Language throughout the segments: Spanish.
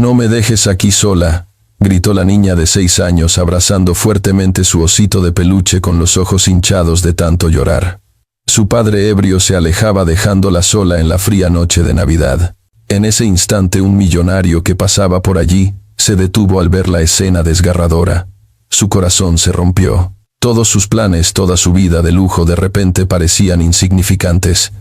No me dejes aquí sola, gritó la niña de 6 años abrazando fuertemente su osito de peluche con los ojos hinchados de tanto llorar. Su padre ebrio se alejaba dejándola sola en la fría noche de Navidad. En ese instante un millonario que pasaba por allí se detuvo al ver la escena desgarradora. Su corazón se rompió. Todos sus planes, toda su vida de lujo de repente parecían insignificantes.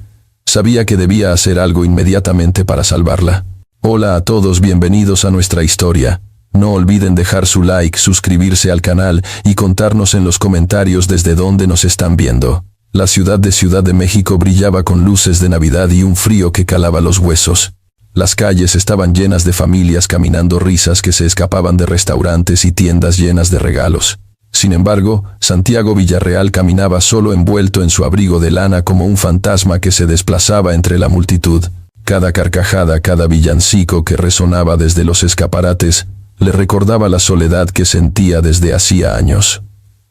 Sabía que debía hacer algo inmediatamente para salvarla. Hola a todos, bienvenidos a nuestra historia. No olviden dejar su like, suscribirse al canal y contarnos en los comentarios desde dónde nos están viendo. La ciudad de Ciudad de México brillaba con luces de Navidad y un frío que calaba los huesos. Las calles estaban llenas de familias caminando, risas que se escapaban de restaurantes y tiendas llenas de regalos. Sin embargo, Santiago Villarreal caminaba solo envuelto en su abrigo de lana como un fantasma que se desplazaba entre la multitud. Cada carcajada, cada villancico que resonaba desde los escaparates, le recordaba la soledad que sentía desde hacía años.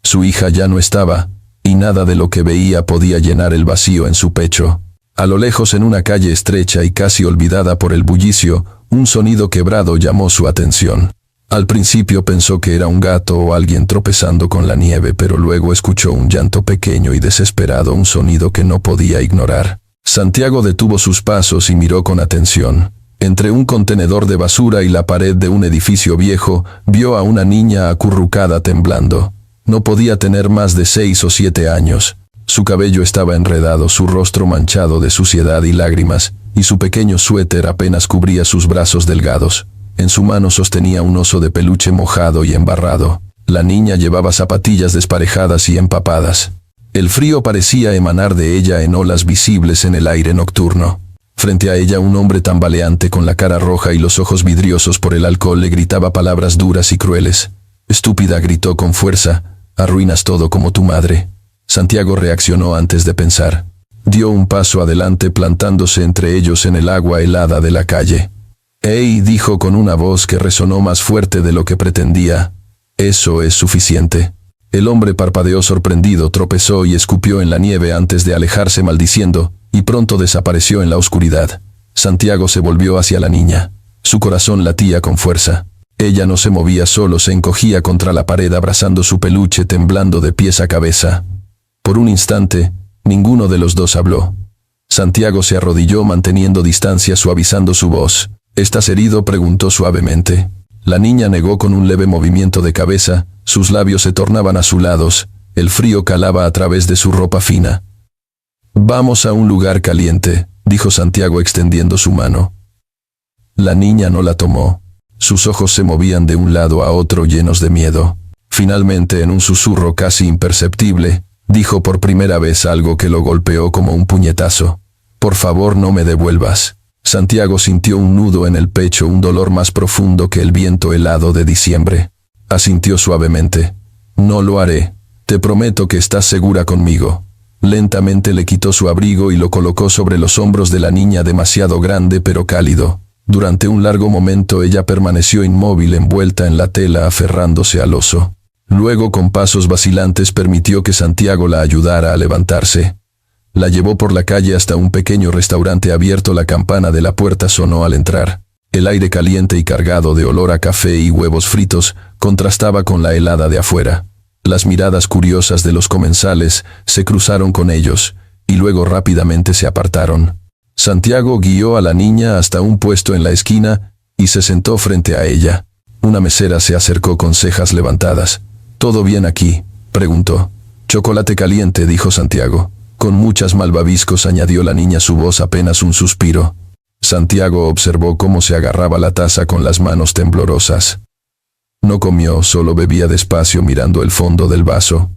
Su hija ya no estaba, y nada de lo que veía podía llenar el vacío en su pecho. A lo lejos, en una calle estrecha y casi olvidada por el bullicio, un sonido quebrado llamó su atención. Al principio pensó que era un gato o alguien tropezando con la nieve, pero luego escuchó un llanto pequeño y desesperado, un sonido que no podía ignorar. Santiago detuvo sus pasos y miró con atención. Entre un contenedor de basura y la pared de un edificio viejo, vio a una niña acurrucada temblando. No podía tener más de 6 o 7 años. Su cabello estaba enredado, su rostro manchado de suciedad y lágrimas, y su pequeño suéter apenas cubría sus brazos delgados. En su mano sostenía un oso de peluche mojado y embarrado. La niña llevaba zapatillas desparejadas y empapadas. El frío parecía emanar de ella en olas visibles en el aire nocturno. Frente a ella, un hombre tambaleante con la cara roja y los ojos vidriosos por el alcohol le gritaba palabras duras y crueles. «Estúpida», gritó con fuerza, «arruinas todo como tu madre». Santiago reaccionó antes de pensar. Dio un paso adelante plantándose entre ellos en el agua helada de la calle. «¡Ey!», dijo con una voz que resonó más fuerte de lo que pretendía. «Eso es suficiente». El hombre parpadeó sorprendido, tropezó y escupió en la nieve antes de alejarse maldiciendo, y pronto desapareció en la oscuridad. Santiago se volvió hacia la niña. Su corazón latía con fuerza. Ella no se movía, solo se encogía contra la pared abrazando su peluche, temblando de pies a cabeza. Por un instante, ninguno de los dos habló. Santiago se arrodilló manteniendo distancia, suavizando su voz. «¿Estás herido?», preguntó suavemente. La niña negó con un leve movimiento de cabeza, sus labios se tornaban azulados, el frío calaba a través de su ropa fina. «Vamos a un lugar caliente», dijo Santiago extendiendo su mano. La niña no la tomó. Sus ojos se movían de un lado a otro llenos de miedo. Finalmente, en un susurro casi imperceptible, dijo por primera vez algo que lo golpeó como un puñetazo. «Por favor, no me devuelvas». Santiago sintió un nudo en el pecho, un dolor más profundo que el viento helado de diciembre. Asintió suavemente. «No lo haré. Te prometo que estás segura conmigo». Lentamente le quitó su abrigo y lo colocó sobre los hombros de la niña, demasiado grande pero cálido. Durante un largo momento ella permaneció inmóvil, envuelta en la tela, aferrándose al oso. Luego, con pasos vacilantes, permitió que Santiago la ayudara a levantarse. La llevó por la calle hasta un pequeño restaurante abierto. La campana de la puerta sonó al entrar. El aire caliente y cargado de olor a café y huevos fritos contrastaba con la helada de afuera. Las miradas curiosas de los comensales se cruzaron con ellos, y luego rápidamente se apartaron. Santiago guió a la niña hasta un puesto en la esquina y se sentó frente a ella. Una mesera se acercó con cejas levantadas. «¿Todo bien aquí?», preguntó. «Chocolate caliente», dijo Santiago. «Con muchas malvaviscos», añadió la niña, su voz apenas un suspiro. Santiago observó cómo se agarraba la taza con las manos temblorosas. No comió, solo bebía despacio mirando el fondo del vaso.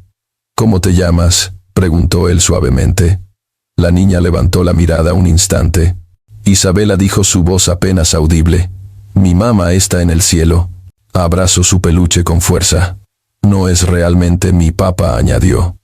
«¿Cómo te llamas?», preguntó él suavemente. La niña levantó la mirada un instante. «Isabela», dijo, su voz apenas audible. «Mi mamá está en el cielo». Abrazó su peluche con fuerza. «No es realmente mi papá», añadió.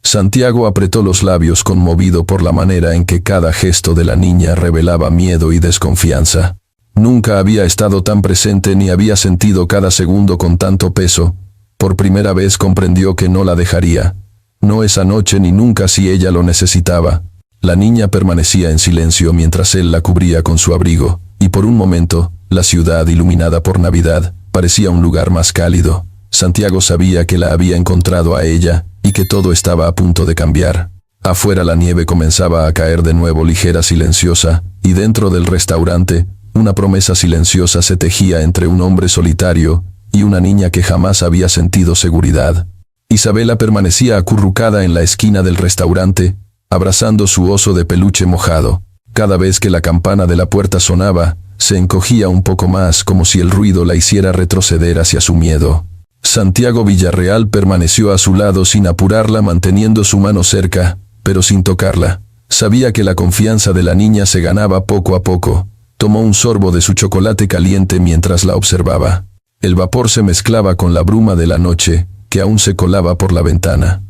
Santiago apretó los labios, conmovido por la manera en que cada gesto de la niña revelaba miedo y desconfianza. Nunca había estado tan presente ni había sentido cada segundo con tanto peso. Por primera vez comprendió que no la dejaría. No esa noche ni nunca si ella lo necesitaba. La niña permanecía en silencio mientras él la cubría con su abrigo, y por un momento, La ciudad, iluminada por Navidad, parecía un lugar más cálido. Santiago sabía que la había encontrado a ella y que todo estaba a punto de cambiar. Afuera la nieve comenzaba a caer de nuevo ligera, silenciosa, y dentro del restaurante, una promesa silenciosa se tejía entre un hombre solitario y una niña que jamás había sentido seguridad. Isabela permanecía acurrucada en la esquina del restaurante, abrazando su oso de peluche mojado. Cada vez que la campana de la puerta sonaba, se encogía un poco más como si el ruido la hiciera retroceder hacia su miedo. Santiago Villarreal permaneció a su lado sin apurarla, manteniendo su mano cerca, pero sin tocarla. Sabía que la confianza de la niña se ganaba poco a poco. Tomó un sorbo de su chocolate caliente mientras la observaba. El vapor se mezclaba con la bruma de la noche, que aún se colaba por la ventana.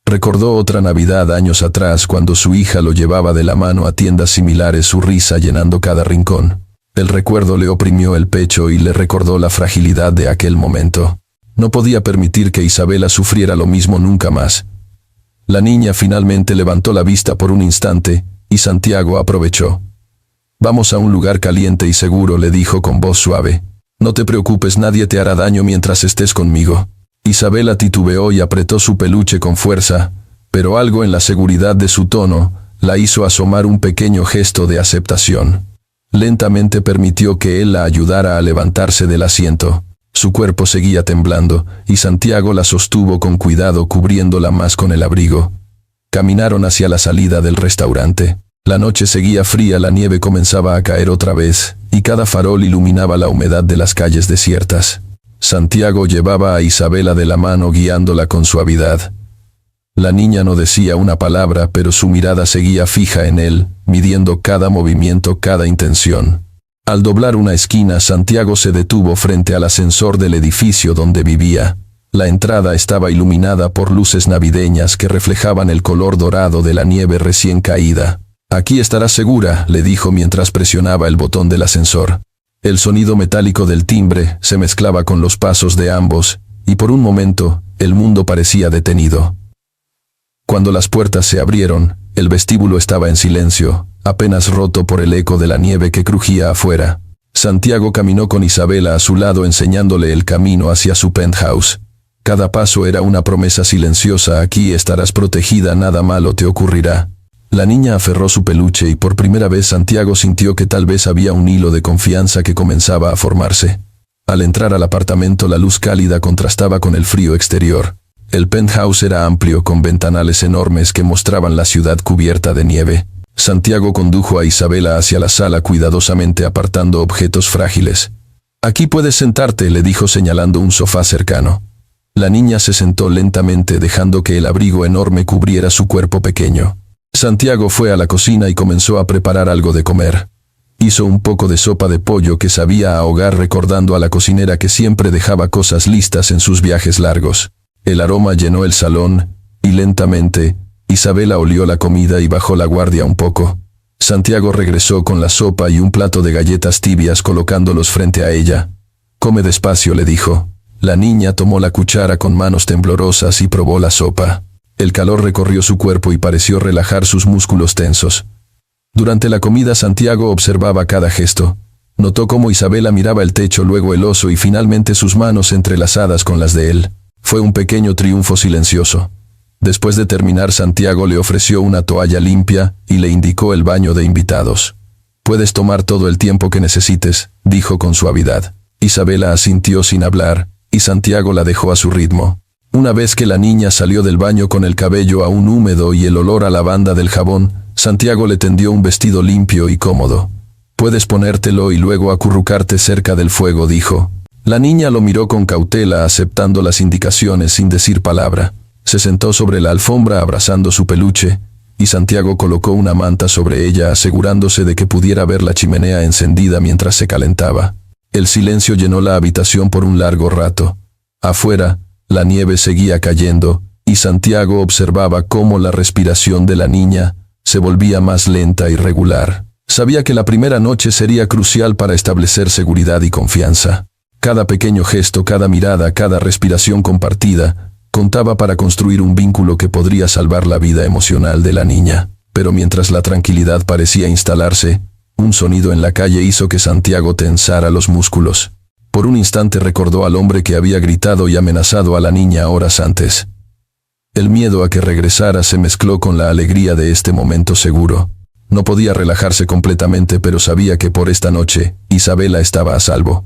Recordó otra Navidad años atrás cuando su hija lo llevaba de la mano a tiendas similares, su risa llenando cada rincón. El recuerdo le oprimió el pecho y le recordó la fragilidad de aquel momento. No podía permitir que Isabela sufriera lo mismo nunca más. La niña finalmente levantó la vista por un instante, y Santiago aprovechó. «Vamos a un lugar caliente y seguro», le dijo con voz suave. «No te preocupes, nadie te hará daño mientras estés conmigo». Isabela titubeó y apretó su peluche con fuerza, pero algo en la seguridad de su tono la hizo asomar un pequeño gesto de aceptación. Lentamente permitió que él la ayudara a levantarse del asiento. Su cuerpo seguía temblando, y Santiago la sostuvo con cuidado, cubriéndola más con el abrigo. Caminaron hacia la salida del restaurante. La noche seguía fría, la nieve comenzaba a caer otra vez, y cada farol iluminaba la humedad de las calles desiertas. Santiago llevaba a Isabela de la mano, guiándola con suavidad. La niña no decía una palabra, pero su mirada seguía fija en él, midiendo cada movimiento, cada intención. Al doblar una esquina, Santiago se detuvo frente al ascensor del edificio donde vivía. La entrada estaba iluminada por luces navideñas que reflejaban el color dorado de la nieve recién caída. «Aquí estarás segura», le dijo mientras presionaba el botón del ascensor. El sonido metálico del timbre se mezclaba con los pasos de ambos, y por un momento, el mundo parecía detenido. Cuando las puertas se abrieron, el vestíbulo estaba en silencio, apenas roto por el eco de la nieve que crujía afuera. Santiago caminó con Isabela a su lado, enseñándole el camino hacia su penthouse. Cada paso era una promesa silenciosa: «Aquí estarás protegida, nada malo te ocurrirá». La niña aferró su peluche y por primera vez Santiago sintió que tal vez había un hilo de confianza que comenzaba a formarse. Al entrar al apartamento, la luz cálida contrastaba con el frío exterior. El penthouse era amplio, con ventanales enormes que mostraban la ciudad cubierta de nieve. Santiago condujo a Isabela hacia la sala, cuidadosamente apartando objetos frágiles. «Aquí puedes sentarte», le dijo señalando un sofá cercano. La niña se sentó lentamente, dejando que el abrigo enorme cubriera su cuerpo pequeño. Santiago fue a la cocina y comenzó a preparar algo de comer. Hizo un poco de sopa de pollo que sabía a ahogar, recordando a la cocinera que siempre dejaba cosas listas en sus viajes largos. El aroma llenó el salón, y lentamente, Isabela olió la comida y bajó la guardia un poco. Santiago regresó con la sopa y un plato de galletas tibias, colocándolos frente a ella. «Come despacio», le dijo. La niña tomó la cuchara con manos temblorosas y probó la sopa. El calor recorrió su cuerpo y pareció relajar sus músculos tensos. Durante la comida, Santiago observaba cada gesto. Notó cómo Isabela miraba el techo, luego el oso y finalmente sus manos entrelazadas con las de él. Fue un pequeño triunfo silencioso. Después de terminar, Santiago le ofreció una toalla limpia y le indicó el baño de invitados. «Puedes tomar todo el tiempo que necesites», dijo con suavidad. Isabela asintió sin hablar, y Santiago la dejó a su ritmo. Una vez que la niña salió del baño con el cabello aún húmedo y el olor a lavanda del jabón, Santiago le tendió un vestido limpio y cómodo. «Puedes ponértelo y luego acurrucarte cerca del fuego», dijo. La niña lo miró con cautela, aceptando las indicaciones sin decir palabra. Se sentó sobre la alfombra abrazando su peluche, y Santiago colocó una manta sobre ella, asegurándose de que pudiera ver la chimenea encendida mientras se calentaba. El silencio llenó la habitación por un largo rato. Afuera, la nieve seguía cayendo, y Santiago observaba cómo la respiración de la niña se volvía más lenta y regular. Sabía que la primera noche sería crucial para establecer seguridad y confianza. Cada pequeño gesto, cada mirada, cada respiración compartida, contaba para construir un vínculo que podría salvar la vida emocional de la niña. Pero mientras la tranquilidad parecía instalarse, Un sonido en la calle hizo que Santiago tensara los músculos. Por un instante recordó al hombre que había gritado y amenazado a la niña horas antes. El miedo a que regresara se mezcló con la alegría de este momento seguro. No podía relajarse completamente, pero sabía que por esta noche, Isabela estaba a salvo.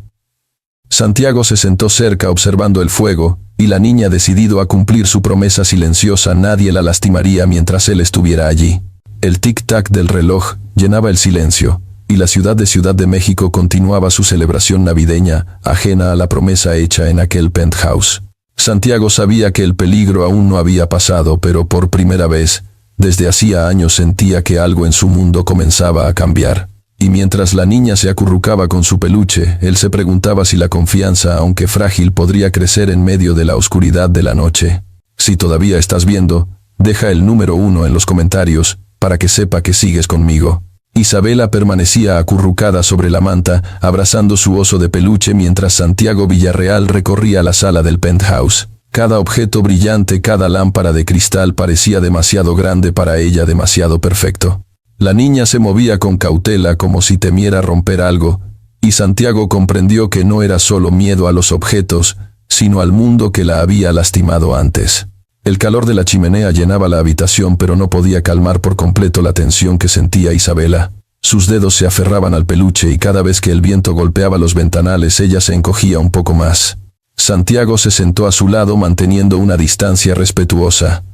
Santiago se sentó cerca observando el fuego, y la niña, decidido a cumplir su promesa silenciosa, nadie la lastimaría mientras él estuviera allí. El tic-tac del reloj llenaba el silencio, y la Ciudad de México continuaba su celebración navideña, ajena a la promesa hecha en aquel penthouse. Santiago sabía que el peligro aún no había pasado, pero por primera vez, desde hacía años, sentía que algo en su mundo comenzaba a cambiar. Y mientras la niña se acurrucaba con su peluche, él se preguntaba si la confianza, aunque frágil, podría crecer en medio de la oscuridad de la noche. Si todavía estás viendo, deja el número 1 en los comentarios, para que sepa que sigues conmigo. Isabela permanecía acurrucada sobre la manta, abrazando su oso de peluche mientras Santiago Villarreal recorría la sala del penthouse. Cada objeto brillante, cada lámpara de cristal parecía demasiado grande para ella, demasiado perfecto. La niña se movía con cautela como si temiera romper algo, y Santiago comprendió que no era solo miedo a los objetos, sino al mundo que la había lastimado antes. El calor de la chimenea llenaba la habitación, pero no podía calmar por completo la tensión que sentía Isabela. Sus dedos se aferraban al peluche y cada vez que el viento golpeaba los ventanales ella se encogía un poco más. Santiago se sentó a su lado manteniendo una distancia respetuosa.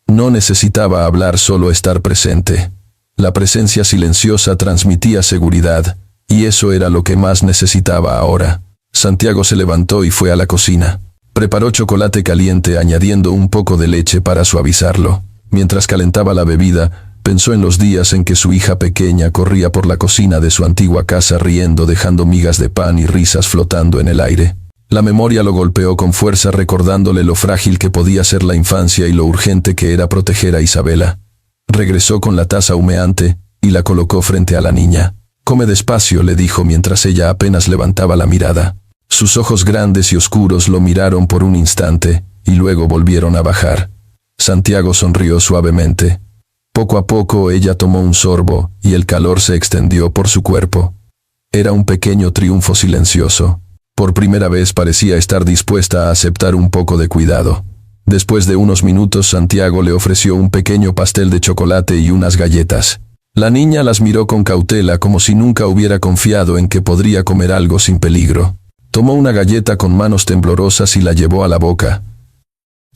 No necesitaba hablar, solo estar presente. La presencia silenciosa transmitía seguridad, y eso era lo que más necesitaba ahora. Santiago se levantó y fue a la cocina. Preparó chocolate caliente añadiendo un poco de leche para suavizarlo. Mientras calentaba la bebida, pensó en los días en que su hija pequeña corría por la cocina de su antigua casa riendo, dejando migas de pan y risas flotando en el aire. La memoria lo golpeó con fuerza, recordándole lo frágil que podía ser la infancia y lo urgente que era proteger a Isabela. Regresó con la taza humeante y la colocó frente a la niña. «Come despacio», le dijo mientras ella apenas levantaba la mirada. Sus ojos grandes y oscuros lo miraron por un instante y luego volvieron a bajar. Santiago sonrió suavemente. Poco a poco ella tomó un sorbo y el calor se extendió por su cuerpo. Era un pequeño triunfo silencioso. Por primera vez parecía estar dispuesta a aceptar un poco de cuidado. Después de unos minutos, Santiago le ofreció un pequeño pastel de chocolate y unas galletas. La niña las miró con cautela, como si nunca hubiera confiado en que podría comer algo sin peligro. Tomó una galleta con manos temblorosas y la llevó a la boca.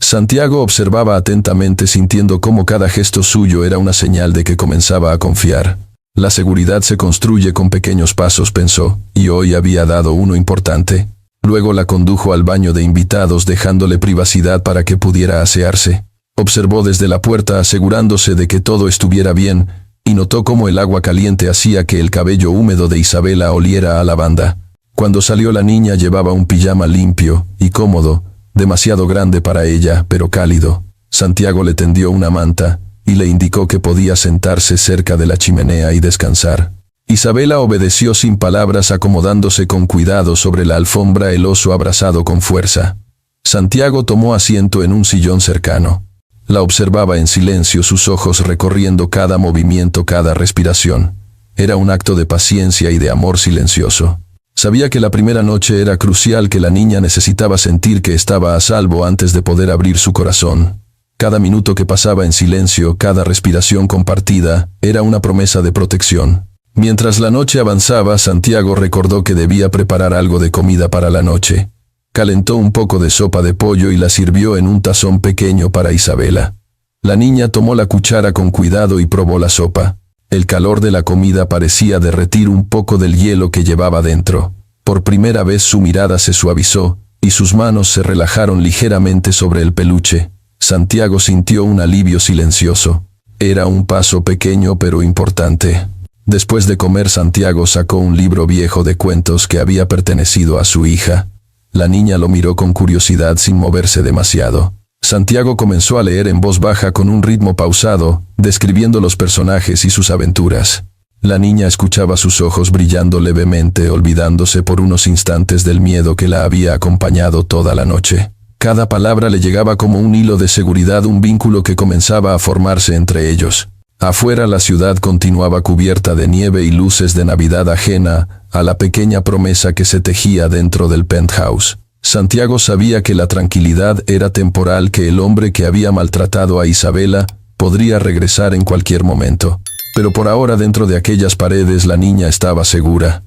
Santiago observaba atentamente, sintiendo cómo cada gesto suyo era una señal de que comenzaba a confiar. La seguridad se construye con pequeños pasos, pensó, y hoy había dado uno importante. Luego la condujo al baño de invitados, dejándole privacidad para que pudiera asearse. Observó desde la puerta, asegurándose de que todo estuviera bien, y notó cómo el agua caliente hacía que el cabello húmedo de Isabela oliera a lavanda. Cuando salió, la niña llevaba un pijama limpio y cómodo, demasiado grande para ella, pero cálido. Santiago le tendió una manta y le indicó que podía sentarse cerca de la chimenea y descansar. Isabela obedeció sin palabras, acomodándose con cuidado sobre la alfombra, el oso abrazado con fuerza. Santiago tomó asiento en un sillón cercano. La observaba en silencio, sus ojos recorriendo cada movimiento, cada respiración. Era un acto de paciencia y de amor silencioso. Sabía que la primera noche era crucial, que la niña necesitaba sentir que estaba a salvo antes de poder abrir su corazón. Cada minuto que pasaba en silencio, cada respiración compartida, era una promesa de protección. Mientras la noche avanzaba, Santiago recordó que debía preparar algo de comida para la noche. Calentó un poco de sopa de pollo y la sirvió en un tazón pequeño para Isabela. La niña tomó la cuchara con cuidado y probó la sopa. El calor de la comida parecía derretir un poco del hielo que llevaba dentro. Por primera vez su mirada se suavizó, y sus manos se relajaron ligeramente sobre el peluche. Santiago sintió un alivio silencioso. Era un paso pequeño pero importante. Después de comer, Santiago sacó un libro viejo de cuentos que había pertenecido a su hija. La niña lo miró con curiosidad sin moverse demasiado. Santiago comenzó a leer en voz baja con un ritmo pausado, describiendo los personajes y sus aventuras. La niña escuchaba, sus ojos brillando levemente, olvidándose por unos instantes del miedo que la había acompañado toda la noche. Cada palabra le llegaba como un hilo de seguridad, un vínculo que comenzaba a formarse entre ellos. Afuera la ciudad continuaba cubierta de nieve y luces de Navidad ajena a la pequeña promesa que se tejía dentro del penthouse. Santiago sabía que la tranquilidad era temporal, que el hombre que había maltratado a Isabela podría regresar en cualquier momento. Pero por ahora dentro de aquellas paredes la niña estaba segura.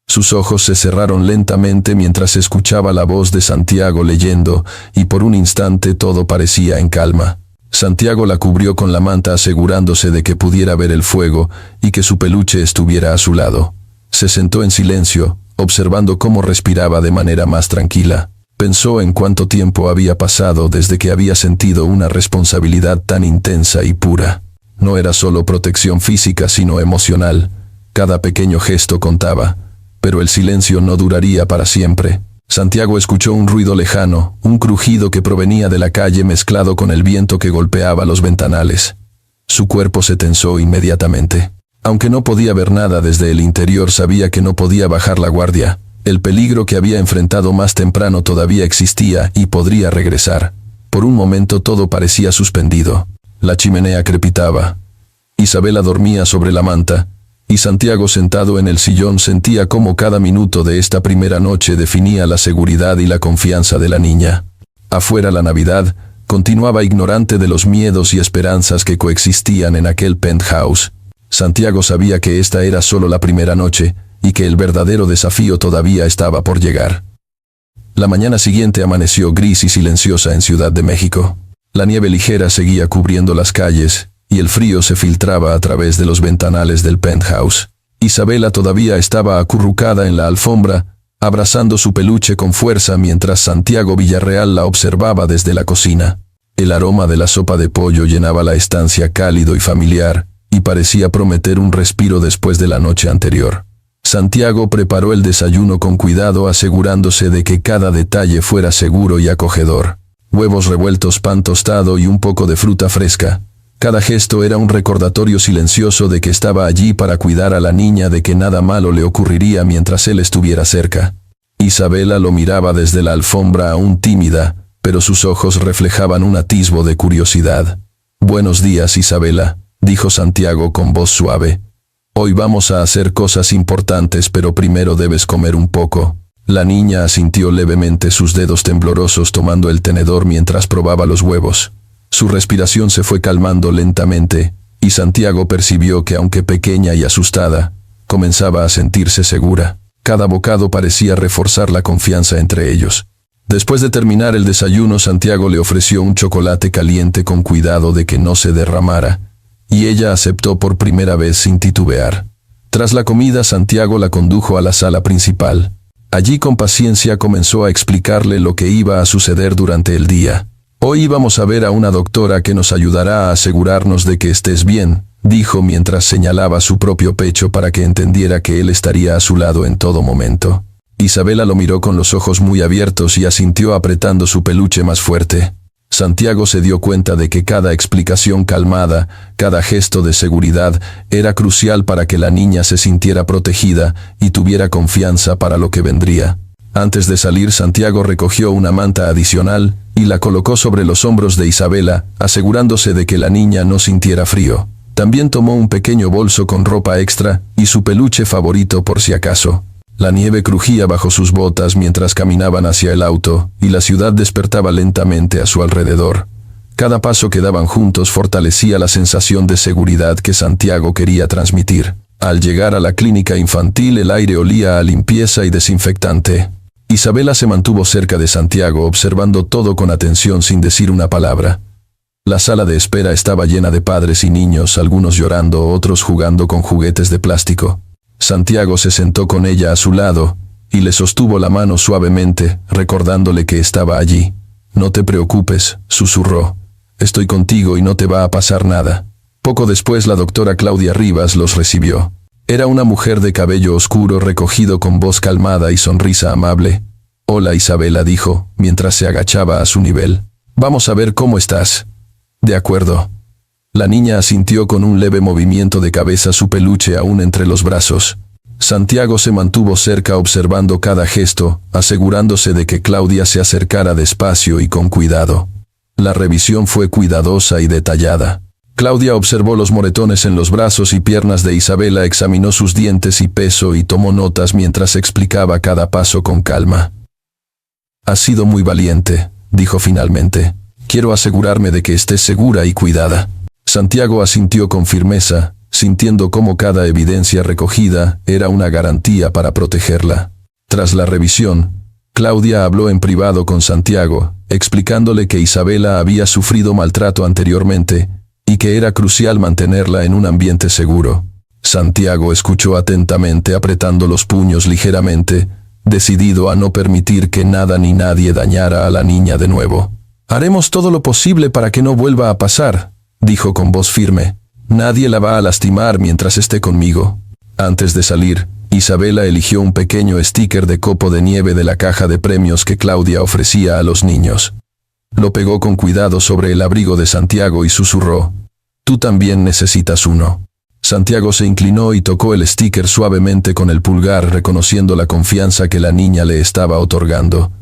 Sus ojos se cerraron lentamente mientras escuchaba la voz de Santiago leyendo, y por un instante todo parecía en calma. Santiago la cubrió con la manta asegurándose de que pudiera ver el fuego y que su peluche estuviera a su lado. Se sentó en silencio, observando cómo respiraba de manera más tranquila. Pensó en cuánto tiempo había pasado desde que había sentido una responsabilidad tan intensa y pura. No era solo protección física sino emocional. Cada pequeño gesto contaba. Pero el silencio no duraría para siempre. Santiago escuchó un ruido lejano, un crujido que provenía de la calle mezclado con el viento que golpeaba los ventanales. Su cuerpo se tensó inmediatamente. Aunque no podía ver nada desde el interior, sabía que no podía bajar la guardia. El peligro que había enfrentado más temprano todavía existía y podría regresar. Por un momento todo parecía suspendido. La chimenea crepitaba. Isabela dormía sobre la manta, y Santiago sentado en el sillón sentía cómo cada minuto de esta primera noche definía la seguridad y la confianza de la niña. Afuera la Navidad continuaba ignorante de los miedos y esperanzas que coexistían en aquel penthouse. Santiago sabía que esta era solo la primera noche, y que el verdadero desafío todavía estaba por llegar. La mañana siguiente amaneció gris y silenciosa en Ciudad de México. La nieve ligera seguía cubriendo las calles, y el frío se filtraba a través de los ventanales del penthouse. Isabela todavía estaba acurrucada en la alfombra, abrazando su peluche con fuerza mientras Santiago Villarreal la observaba desde la cocina. El aroma de la sopa de pollo llenaba la estancia cálido y familiar, y parecía prometer un respiro después de la noche anterior. Santiago preparó el desayuno con cuidado, asegurándose de que cada detalle fuera seguro y acogedor. Huevos revueltos, pan tostado y un poco de fruta fresca. Cada gesto era un recordatorio silencioso de que estaba allí para cuidar a la niña, de que nada malo le ocurriría mientras él estuviera cerca. Isabela lo miraba desde la alfombra, aún tímida, pero sus ojos reflejaban un atisbo de curiosidad. «Buenos días, Isabela», dijo Santiago con voz suave. «Hoy vamos a hacer cosas importantes, pero primero debes comer un poco». La niña asintió levemente, sus dedos temblorosos tomando el tenedor mientras probaba los huevos. Su respiración se fue calmando lentamente, y Santiago percibió que, aunque pequeña y asustada, comenzaba a sentirse segura. Cada bocado parecía reforzar la confianza entre ellos. Después de terminar el desayuno, Santiago le ofreció un chocolate caliente con cuidado de que no se derramara, y ella aceptó por primera vez sin titubear. Tras la comida, Santiago la condujo a la sala principal. Allí con paciencia comenzó a explicarle lo que iba a suceder durante el día. «Hoy vamos a ver a una doctora que nos ayudará a asegurarnos de que estés bien», dijo mientras señalaba su propio pecho para que entendiera que él estaría a su lado en todo momento. Isabela lo miró con los ojos muy abiertos y asintió apretando su peluche más fuerte. Santiago se dio cuenta de que cada explicación calmada, cada gesto de seguridad, era crucial para que la niña se sintiera protegida y tuviera confianza para lo que vendría. Antes de salir, Santiago recogió una manta adicional y la colocó sobre los hombros de Isabela, asegurándose de que la niña no sintiera frío. También tomó un pequeño bolso con ropa extra y su peluche favorito por si acaso. La nieve crujía bajo sus botas mientras caminaban hacia el auto, y la ciudad despertaba lentamente a su alrededor. Cada paso que daban juntos fortalecía la sensación de seguridad que Santiago quería transmitir. Al llegar a la clínica infantil, el aire olía a limpieza y desinfectante. Isabela se mantuvo cerca de Santiago, observando todo con atención sin decir una palabra. La sala de espera estaba llena de padres y niños, algunos llorando, otros jugando con juguetes de plástico. Santiago se sentó con ella a su lado y le sostuvo la mano suavemente, recordándole que estaba allí. «No te preocupes», susurró. «Estoy contigo y no te va a pasar nada». Poco después la doctora Claudia Rivas los recibió. Era una mujer de cabello oscuro recogido con voz calmada y sonrisa amable. «Hola, Isabela», dijo, mientras se agachaba a su nivel. «Vamos a ver cómo estás». «De acuerdo». La niña asintió con un leve movimiento de cabeza, su peluche aún entre los brazos. Santiago se mantuvo cerca observando cada gesto, asegurándose de que Claudia se acercara despacio y con cuidado. La revisión fue cuidadosa y detallada. Claudia observó los moretones en los brazos y piernas de Isabela, examinó sus dientes y peso y tomó notas mientras explicaba cada paso con calma. «Has sido muy valiente», dijo finalmente. «Quiero asegurarme de que estés segura y cuidada». Santiago asintió con firmeza, sintiendo cómo cada evidencia recogida era una garantía para protegerla. Tras la revisión, Claudia habló en privado con Santiago, explicándole que Isabela había sufrido maltrato anteriormente y que era crucial mantenerla en un ambiente seguro. Santiago escuchó atentamente, apretando los puños ligeramente, decidido a no permitir que nada ni nadie dañara a la niña de nuevo. «Haremos todo lo posible para que no vuelva a pasar», dijo con voz firme. «Nadie la va a lastimar mientras esté conmigo». Antes de salir, Isabela eligió un pequeño sticker de copo de nieve de la caja de premios que Claudia ofrecía a los niños. Lo pegó con cuidado sobre el abrigo de Santiago y susurró: «Tú también necesitas uno». Santiago se inclinó y tocó el sticker suavemente con el pulgar, reconociendo la confianza que la niña le estaba otorgando.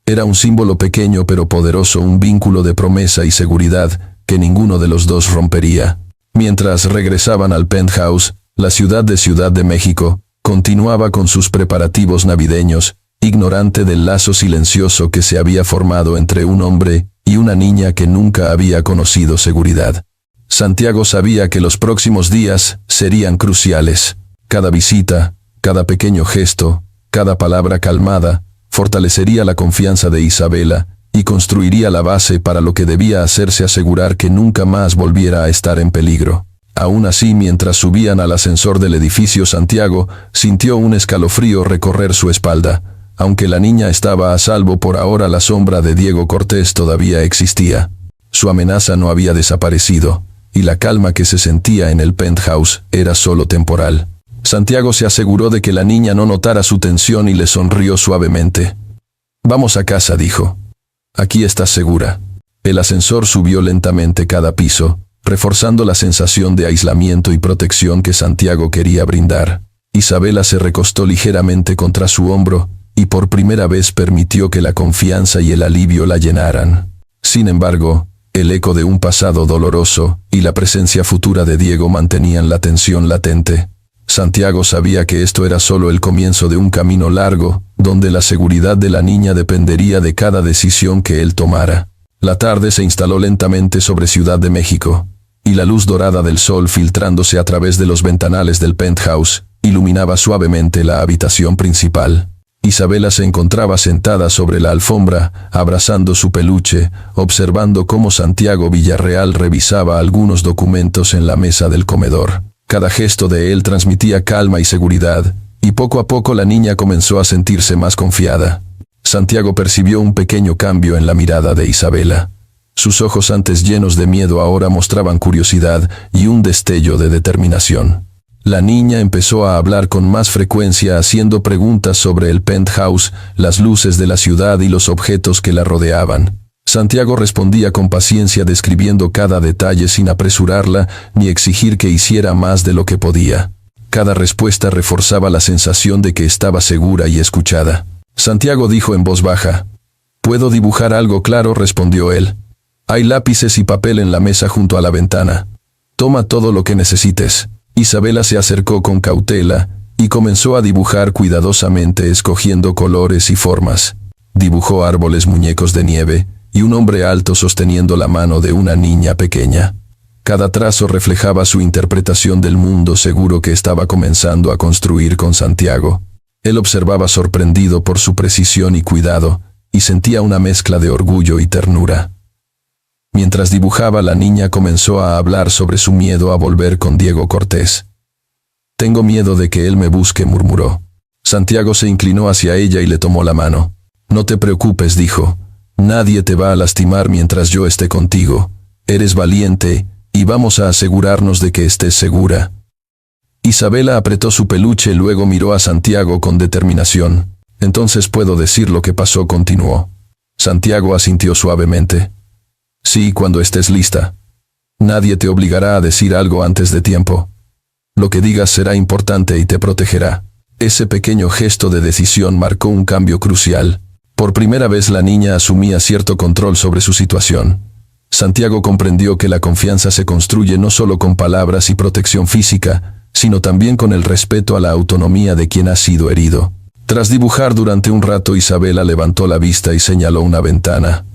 Era un símbolo pequeño pero poderoso, un vínculo de promesa y seguridad que ninguno de los dos rompería. Mientras regresaban al penthouse, la ciudad de México continuaba con sus preparativos navideños, ignorante del lazo silencioso que se había formado entre un hombre y una niña que nunca había conocido seguridad. Santiago sabía que los próximos días serían cruciales. Cada visita, cada pequeño gesto, cada palabra calmada, fortalecería la confianza de Isabela y construiría la base para lo que debía hacerse: asegurar que nunca más volviera a estar en peligro. Aún así, mientras subían al ascensor del edificio, Santiago sintió un escalofrío recorrer su espalda. Aunque la niña estaba a salvo por ahora, la sombra de Diego Cortés todavía existía. Su amenaza no había desaparecido, y la calma que se sentía en el penthouse era solo temporal. Santiago se aseguró de que la niña no notara su tensión y le sonrió suavemente. «Vamos a casa», dijo. «Aquí estás segura». El ascensor subió lentamente cada piso, reforzando la sensación de aislamiento y protección que Santiago quería brindar. Isabela se recostó ligeramente contra su hombro y por primera vez permitió que la confianza y el alivio la llenaran. Sin embargo, el eco de un pasado doloroso y la presencia futura de Diego mantenían la tensión latente. Santiago sabía que esto era solo el comienzo de un camino largo, donde la seguridad de la niña dependería de cada decisión que él tomara. La tarde se instaló lentamente sobre Ciudad de México, y la luz dorada del sol, filtrándose a través de los ventanales del penthouse, iluminaba suavemente la habitación principal. Isabela se encontraba sentada sobre la alfombra, abrazando su peluche, observando cómo Santiago Villarreal revisaba algunos documentos en la mesa del comedor. Cada gesto de él transmitía calma y seguridad, y poco a poco la niña comenzó a sentirse más confiada. Santiago percibió un pequeño cambio en la mirada de Isabela. Sus ojos, antes llenos de miedo, ahora mostraban curiosidad y un destello de determinación. La niña empezó a hablar con más frecuencia, haciendo preguntas sobre el penthouse, las luces de la ciudad y los objetos que la rodeaban. Santiago respondía con paciencia, describiendo cada detalle sin apresurarla ni exigir que hiciera más de lo que podía. Cada respuesta reforzaba la sensación de que estaba segura y escuchada. Santiago dijo en voz baja: «¿Puedo dibujar algo claro?», respondió él. «Hay lápices y papel en la mesa junto a la ventana. Toma todo lo que necesites». Isabela se acercó con cautela y comenzó a dibujar cuidadosamente, escogiendo colores y formas. Dibujó árboles, muñecos de nieve y un hombre alto sosteniendo la mano de una niña pequeña. Cada trazo reflejaba su interpretación del mundo seguro que estaba comenzando a construir con Santiago. Él observaba sorprendido por su precisión y cuidado, y sentía una mezcla de orgullo y ternura. Mientras dibujaba, la niña comenzó a hablar sobre su miedo a volver con Diego Cortés. «Tengo miedo de que él me busque», murmuró. Santiago se inclinó hacia ella y le tomó la mano. «No te preocupes», dijo. «Nadie te va a lastimar mientras yo esté contigo. Eres valiente, y vamos a asegurarnos de que estés segura». Isabela apretó su peluche, luego miró a Santiago con determinación. «Entonces puedo decir lo que pasó», continuó. Santiago asintió suavemente. «Sí, cuando estés lista. Nadie te obligará a decir algo antes de tiempo. Lo que digas será importante y te protegerá». Ese pequeño gesto de decisión marcó un cambio crucial. Por primera vez la niña asumía cierto control sobre su situación. Santiago comprendió que la confianza se construye no solo con palabras y protección física, sino también con el respeto a la autonomía de quien ha sido herido. Tras dibujar durante un rato, Isabela levantó la vista y señaló una ventana.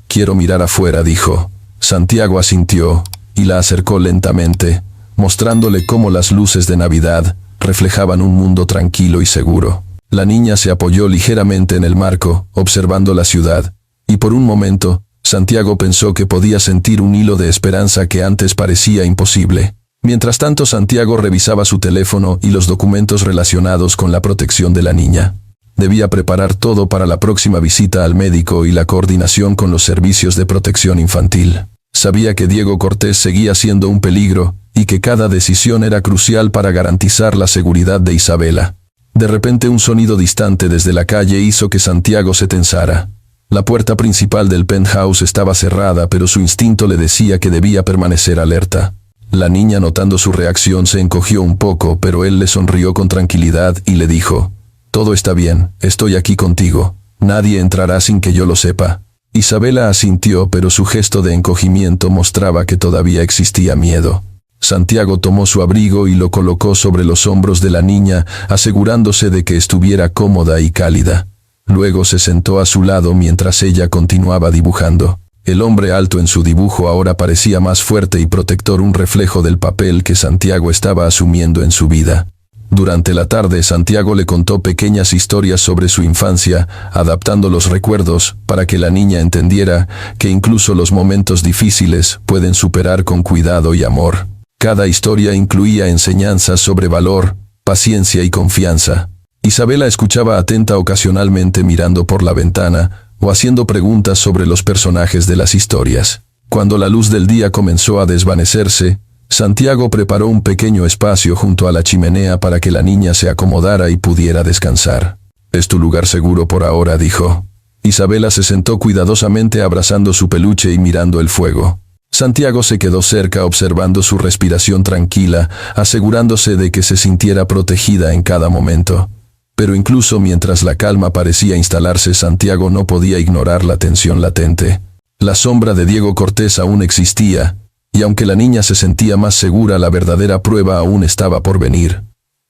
«Quiero mirar afuera», dijo. Santiago asintió y la acercó lentamente, mostrándole cómo las luces de Navidad reflejaban un mundo tranquilo y seguro. La niña se apoyó ligeramente en el marco, observando la ciudad, y por un momento, Santiago pensó que podía sentir un hilo de esperanza que antes parecía imposible. Mientras tanto, Santiago revisaba su teléfono y los documentos relacionados con la protección de la niña. Debía preparar todo para la próxima visita al médico y la coordinación con los servicios de protección infantil. Sabía que Diego Cortés seguía siendo un peligro y que cada decisión era crucial para garantizar la seguridad de Isabela. De repente, un sonido distante desde la calle hizo que Santiago se tensara. La puerta principal del penthouse estaba cerrada, pero su instinto le decía que debía permanecer alerta. La niña, notando su reacción, se encogió un poco, pero él le sonrió con tranquilidad y le dijo: «Todo está bien, estoy aquí contigo. Nadie entrará sin que yo lo sepa». Isabela asintió, pero su gesto de encogimiento mostraba que todavía existía miedo. Santiago tomó su abrigo y lo colocó sobre los hombros de la niña, asegurándose de que estuviera cómoda y cálida. Luego se sentó a su lado mientras ella continuaba dibujando. El hombre alto en su dibujo ahora parecía más fuerte y protector, un reflejo del papel que Santiago estaba asumiendo en su vida. Durante la tarde, Santiago le contó pequeñas historias sobre su infancia, adaptando los recuerdos para que la niña entendiera que incluso los momentos difíciles pueden superar con cuidado y amor. Cada historia incluía enseñanzas sobre valor, paciencia y confianza. Isabela escuchaba atenta, ocasionalmente mirando por la ventana o haciendo preguntas sobre los personajes de las historias. Cuando la luz del día comenzó a desvanecerse, Santiago preparó un pequeño espacio junto a la chimenea para que la niña se acomodara y pudiera descansar. «Es tu lugar seguro por ahora», dijo. Isabela se sentó cuidadosamente abrazando su peluche y mirando el fuego. Santiago se quedó cerca observando su respiración tranquila, asegurándose de que se sintiera protegida en cada momento. Pero incluso mientras la calma parecía instalarse, Santiago no podía ignorar la tensión latente. La sombra de Diego Cortés aún existía, y aunque la niña se sentía más segura, la verdadera prueba aún estaba por venir.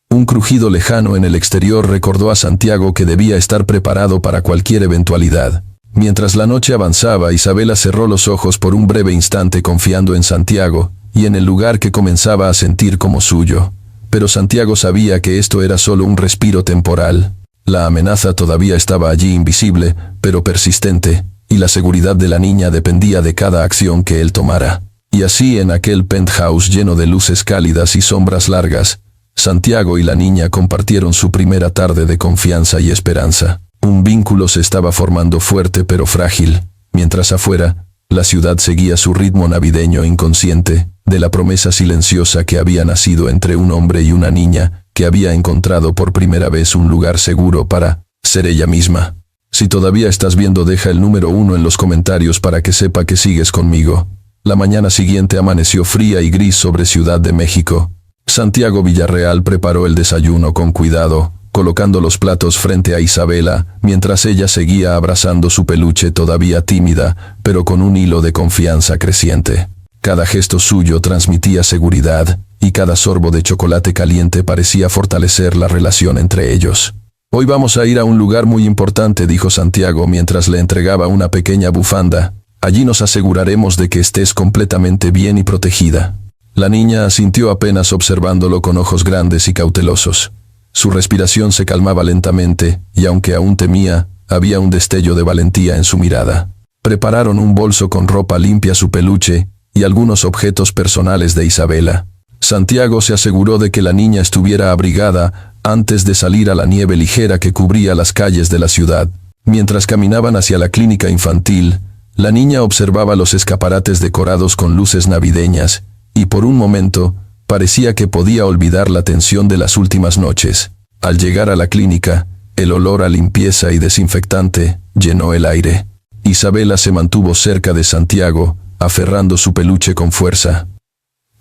Un crujido lejano en el exterior recordó a Santiago que debía estar preparado para cualquier eventualidad. Mientras la noche avanzaba, Isabela cerró los ojos por un breve instante, confiando en Santiago y en el lugar que comenzaba a sentir como suyo. Pero Santiago sabía que esto era solo un respiro temporal. La amenaza todavía estaba allí, invisible, pero persistente, y la seguridad de la niña dependía de cada acción que él tomara. Y así, en aquel penthouse lleno de luces cálidas y sombras largas, Santiago y la niña compartieron su primera tarde de confianza y esperanza. Un vínculo se estaba formando, fuerte pero frágil, mientras afuera, la ciudad seguía su ritmo navideño, inconsciente de la promesa silenciosa que había nacido entre un hombre y una niña que había encontrado por primera vez un lugar seguro para ser ella misma. Si todavía estás viendo, deja el número 1 en los comentarios para que sepa que sigues conmigo. La mañana siguiente amaneció fría y gris sobre Ciudad de México. Santiago Villarreal preparó el desayuno con cuidado, colocando los platos frente a Isabela, mientras ella seguía abrazando su peluche, todavía tímida, pero con un hilo de confianza creciente. Cada gesto suyo transmitía seguridad, y cada sorbo de chocolate caliente parecía fortalecer la relación entre ellos. «Hoy vamos a ir a un lugar muy importante», dijo Santiago mientras le entregaba una pequeña bufanda. «Allí nos aseguraremos de que estés completamente bien y protegida». La niña asintió, apenas observándolo con ojos grandes y cautelosos. Su respiración se calmaba lentamente, y aunque aún temía, había un destello de valentía en su mirada. Prepararon un bolso con ropa limpia, su peluche y algunos objetos personales de Isabela. Santiago se aseguró de que la niña estuviera abrigada antes de salir a la nieve ligera que cubría las calles de la ciudad. Mientras caminaban hacia la clínica infantil, la niña observaba los escaparates decorados con luces navideñas, y por un momento, parecía que podía olvidar la tensión de las últimas noches. Al llegar a la clínica, el olor a limpieza y desinfectante llenó el aire. Isabela se mantuvo cerca de Santiago, aferrando su peluche con fuerza.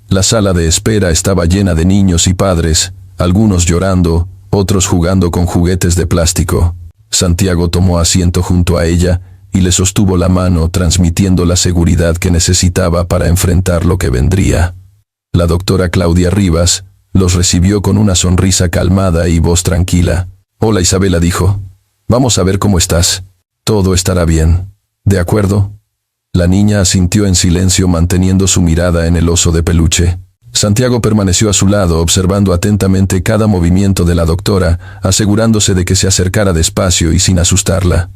La sala de espera estaba llena de niños y padres, algunos llorando, otros jugando con juguetes de plástico. Santiago tomó asiento junto a ella y le sostuvo la mano, transmitiendo la seguridad que necesitaba para enfrentar lo que vendría. La doctora Claudia Rivas los recibió con una sonrisa calmada y voz tranquila. «Hola, Isabela», dijo. «Vamos a ver cómo estás. Todo estará bien. ¿De acuerdo?» La niña asintió en silencio, manteniendo su mirada en el oso de peluche. Santiago permaneció a su lado, observando atentamente cada movimiento de la doctora, asegurándose de que se acercara despacio y sin asustarla.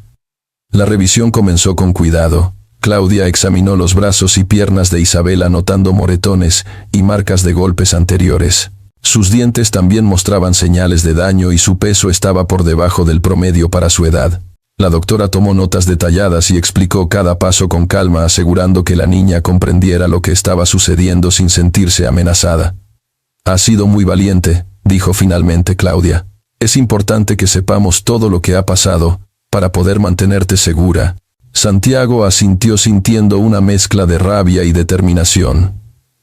La revisión comenzó con cuidado. Claudia examinó los brazos y piernas de Isabela, notando moretones y marcas de golpes anteriores. Sus dientes también mostraban señales de daño y su peso estaba por debajo del promedio para su edad. La doctora tomó notas detalladas y explicó cada paso con calma, asegurando que la niña comprendiera lo que estaba sucediendo sin sentirse amenazada. «Has sido muy valiente», dijo finalmente Claudia. «Es importante que sepamos todo lo que ha pasado, para poder mantenerte segura». Santiago asintió, sintiendo una mezcla de rabia y determinación.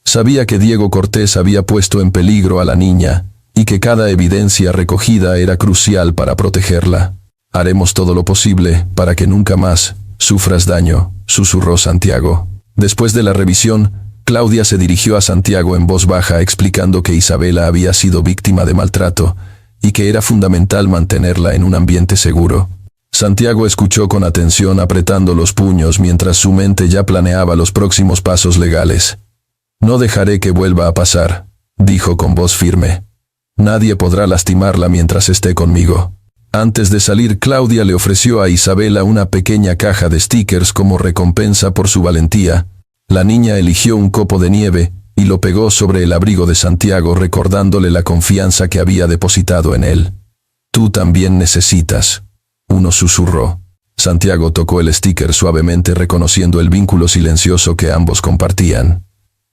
Sabía que Diego Cortés había puesto en peligro a la niña, y que cada evidencia recogida era crucial para protegerla. «Haremos todo lo posible para que nunca más sufras daño», susurró Santiago. Después de la revisión, Claudia se dirigió a Santiago en voz baja, explicando que Isabela había sido víctima de maltrato, y que era fundamental mantenerla en un ambiente seguro. Santiago escuchó con atención, apretando los puños mientras su mente ya planeaba los próximos pasos legales. «No dejaré que vuelva a pasar», dijo con voz firme. «Nadie podrá lastimarla mientras esté conmigo». Antes de salir, Claudia le ofreció a Isabela una pequeña caja de stickers como recompensa por su valentía. La niña eligió un copo de nieve y lo pegó sobre el abrigo de Santiago, recordándole la confianza que había depositado en él. «Tú también necesitas», uno susurró. Santiago tocó el sticker suavemente, reconociendo el vínculo silencioso que ambos compartían.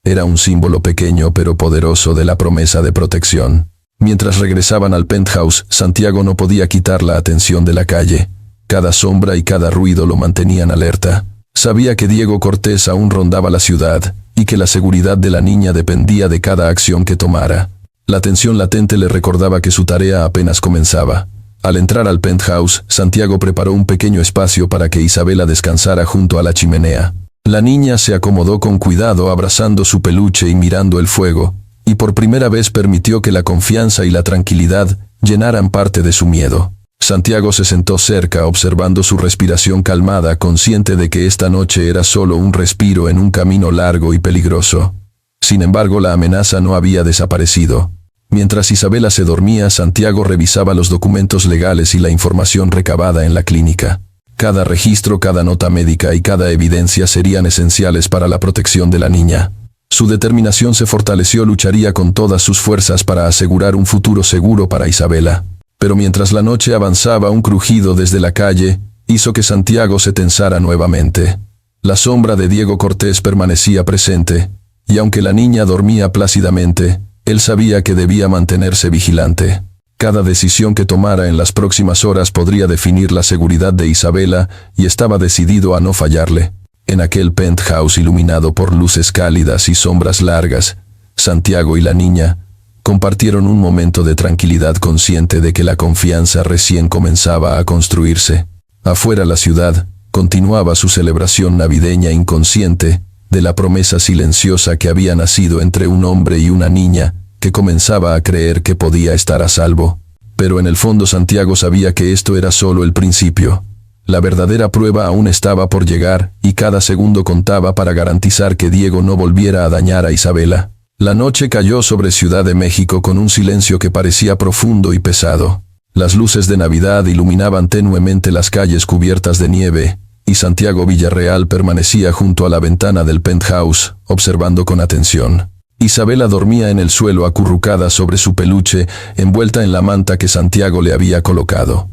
Era un símbolo pequeño pero poderoso de la promesa de protección. Mientras regresaban al penthouse, Santiago no podía quitar la atención de la calle. Cada sombra y cada ruido lo mantenían alerta. Sabía que Diego Cortés aún rondaba la ciudad, y que la seguridad de la niña dependía de cada acción que tomara. La tensión latente le recordaba que su tarea apenas comenzaba. Al entrar al penthouse, Santiago preparó un pequeño espacio para que Isabela descansara junto a la chimenea. La niña se acomodó con cuidado, abrazando su peluche y mirando el fuego, y por primera vez permitió que la confianza y la tranquilidad llenaran parte de su miedo. Santiago se sentó cerca, observando su respiración calmada, consciente de que esta noche era solo un respiro en un camino largo y peligroso. Sin embargo, la amenaza no había desaparecido. Mientras Isabela se dormía, Santiago revisaba los documentos legales y la información recabada en la clínica. Cada registro, cada nota médica y cada evidencia serían esenciales para la protección de la niña. Su determinación se fortaleció, lucharía con todas sus fuerzas para asegurar un futuro seguro para Isabela. Pero mientras la noche avanzaba, un crujido desde la calle hizo que Santiago se tensara nuevamente. La sombra de Diego Cortés permanecía presente, y aunque la niña dormía plácidamente, él sabía que debía mantenerse vigilante. Cada decisión que tomara en las próximas horas podría definir la seguridad de Isabela, y estaba decidido a no fallarle. En aquel penthouse iluminado por luces cálidas y sombras largas, Santiago y la niña compartieron un momento de tranquilidad, consciente de que la confianza recién comenzaba a construirse. Afuera, la ciudad continuaba su celebración navideña, inconsciente de la promesa silenciosa que había nacido entre un hombre y una niña que comenzaba a creer que podía estar a salvo. Pero en el fondo Santiago sabía que esto era solo el principio. La verdadera prueba aún estaba por llegar, y cada segundo contaba para garantizar que Diego no volviera a dañar a Isabela. La noche cayó sobre Ciudad de México con un silencio que parecía profundo y pesado. Las luces de Navidad iluminaban tenuemente las calles cubiertas de nieve, y Santiago Villarreal permanecía junto a la ventana del penthouse, observando con atención. Isabela dormía en el suelo, acurrucada sobre su peluche, envuelta en la manta que Santiago le había colocado.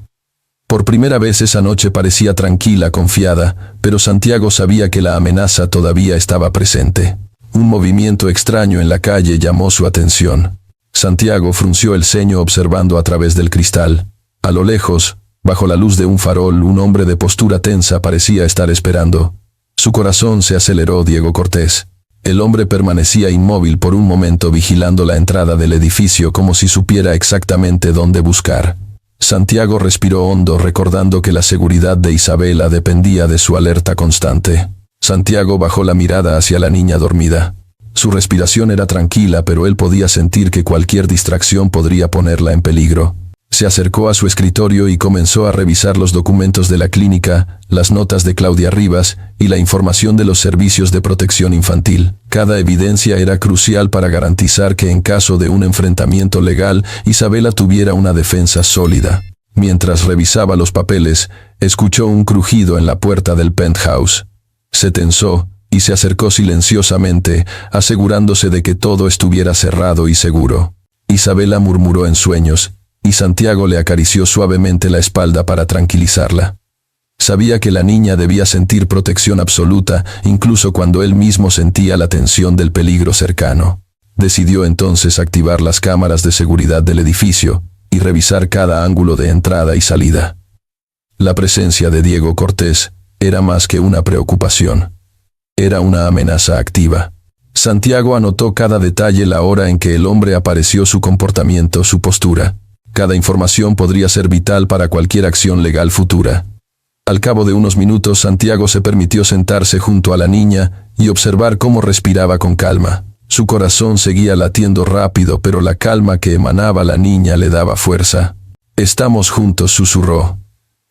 Por primera vez esa noche parecía tranquila, confiada, pero Santiago sabía que la amenaza todavía estaba presente. Un movimiento extraño en la calle llamó su atención. Santiago frunció el ceño, observando a través del cristal. A lo lejos, bajo la luz de un farol, un hombre de postura tensa parecía estar esperando. Su corazón se aceleró. Diego Cortés. El hombre permanecía inmóvil por un momento, vigilando la entrada del edificio como si supiera exactamente dónde buscar. Santiago respiró hondo recordando que la seguridad de Isabela dependía de su alerta constante. Santiago bajó la mirada hacia la niña dormida. Su respiración era tranquila, pero él podía sentir que cualquier distracción podría ponerla en peligro. Se acercó a su escritorio y comenzó a revisar los documentos de la clínica, las notas de Claudia Rivas y la información de los servicios de protección infantil. Cada evidencia era crucial para garantizar que en caso de un enfrentamiento legal, Isabela tuviera una defensa sólida. Mientras revisaba los papeles, escuchó un crujido en la puerta del penthouse. Se tensó y se acercó silenciosamente, asegurándose de que todo estuviera cerrado y seguro. Isabela murmuró en sueños, y Santiago le acarició suavemente la espalda para tranquilizarla. Sabía que la niña debía sentir protección absoluta, incluso cuando él mismo sentía la tensión del peligro cercano. Decidió entonces activar las cámaras de seguridad del edificio y revisar cada ángulo de entrada y salida. La presencia de Diego Cortés era más que una preocupación. Era una amenaza activa. Santiago anotó cada detalle: la hora en que el hombre apareció, su comportamiento, su postura. Cada información podría ser vital para cualquier acción legal futura. Al cabo de unos minutos, Santiago se permitió sentarse junto a la niña y observar cómo respiraba con calma. Su corazón seguía latiendo rápido, pero la calma que emanaba la niña le daba fuerza. «Estamos juntos», susurró.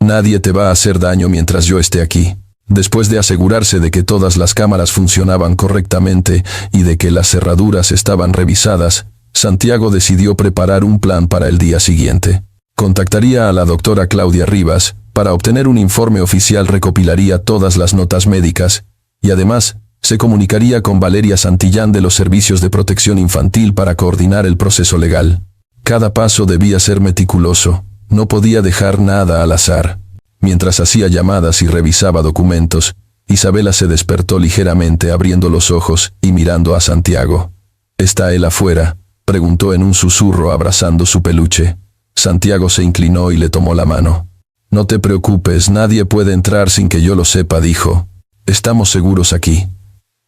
«Nadie te va a hacer daño mientras yo esté aquí». Después de asegurarse de que todas las cámaras funcionaban correctamente y de que las cerraduras estaban revisadas, Santiago decidió preparar un plan para el día siguiente. Contactaría a la doctora Claudia Rivas para obtener un informe oficial, recopilaría todas las notas médicas y además se comunicaría con Valeria Santillán de los servicios de protección infantil para coordinar el proceso legal. Cada paso debía ser meticuloso, no podía dejar nada al azar. Mientras hacía llamadas y revisaba documentos, Isabela se despertó ligeramente, abriendo los ojos y mirando a Santiago. «¿Está él afuera?», preguntó en un susurro, abrazando su peluche. Santiago se inclinó y le tomó la mano. «No te preocupes, nadie puede entrar sin que yo lo sepa», dijo. «Estamos seguros aquí».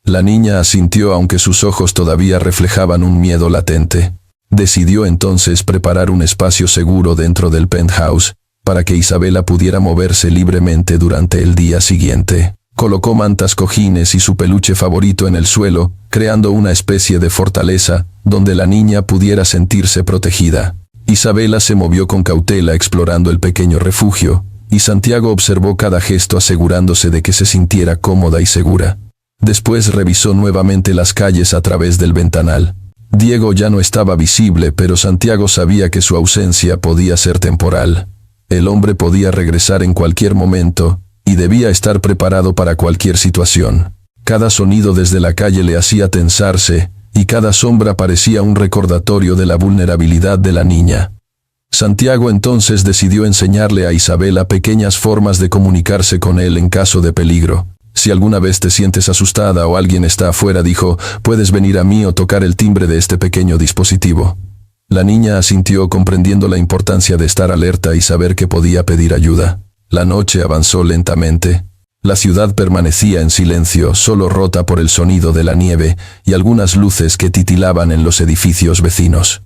La niña asintió, aunque sus ojos todavía reflejaban un miedo latente. Decidió entonces preparar un espacio seguro dentro del penthouse para que Isabela pudiera moverse libremente durante el día siguiente. Colocó mantas, cojines y su peluche favorito en el suelo, creando una especie de fortaleza donde la niña pudiera sentirse protegida. Isabela se movió con cautela explorando el pequeño refugio, y Santiago observó cada gesto asegurándose de que se sintiera cómoda y segura. Después revisó nuevamente las calles a través del ventanal. Diego ya no estaba visible, pero Santiago sabía que su ausencia podía ser temporal. El hombre podía regresar en cualquier momento, y debía estar preparado para cualquier situación. Cada sonido desde la calle le hacía tensarse, y cada sombra parecía un recordatorio de la vulnerabilidad de la niña. Santiago entonces decidió enseñarle a Isabela pequeñas formas de comunicarse con él en caso de peligro. «Si alguna vez te sientes asustada o alguien está afuera», dijo, «puedes venir a mí o tocar el timbre de este pequeño dispositivo». La niña asintió, comprendiendo la importancia de estar alerta y saber que podía pedir ayuda. La noche avanzó lentamente. La ciudad permanecía en silencio, solo rota por el sonido de la nieve y algunas luces que titilaban en los edificios vecinos.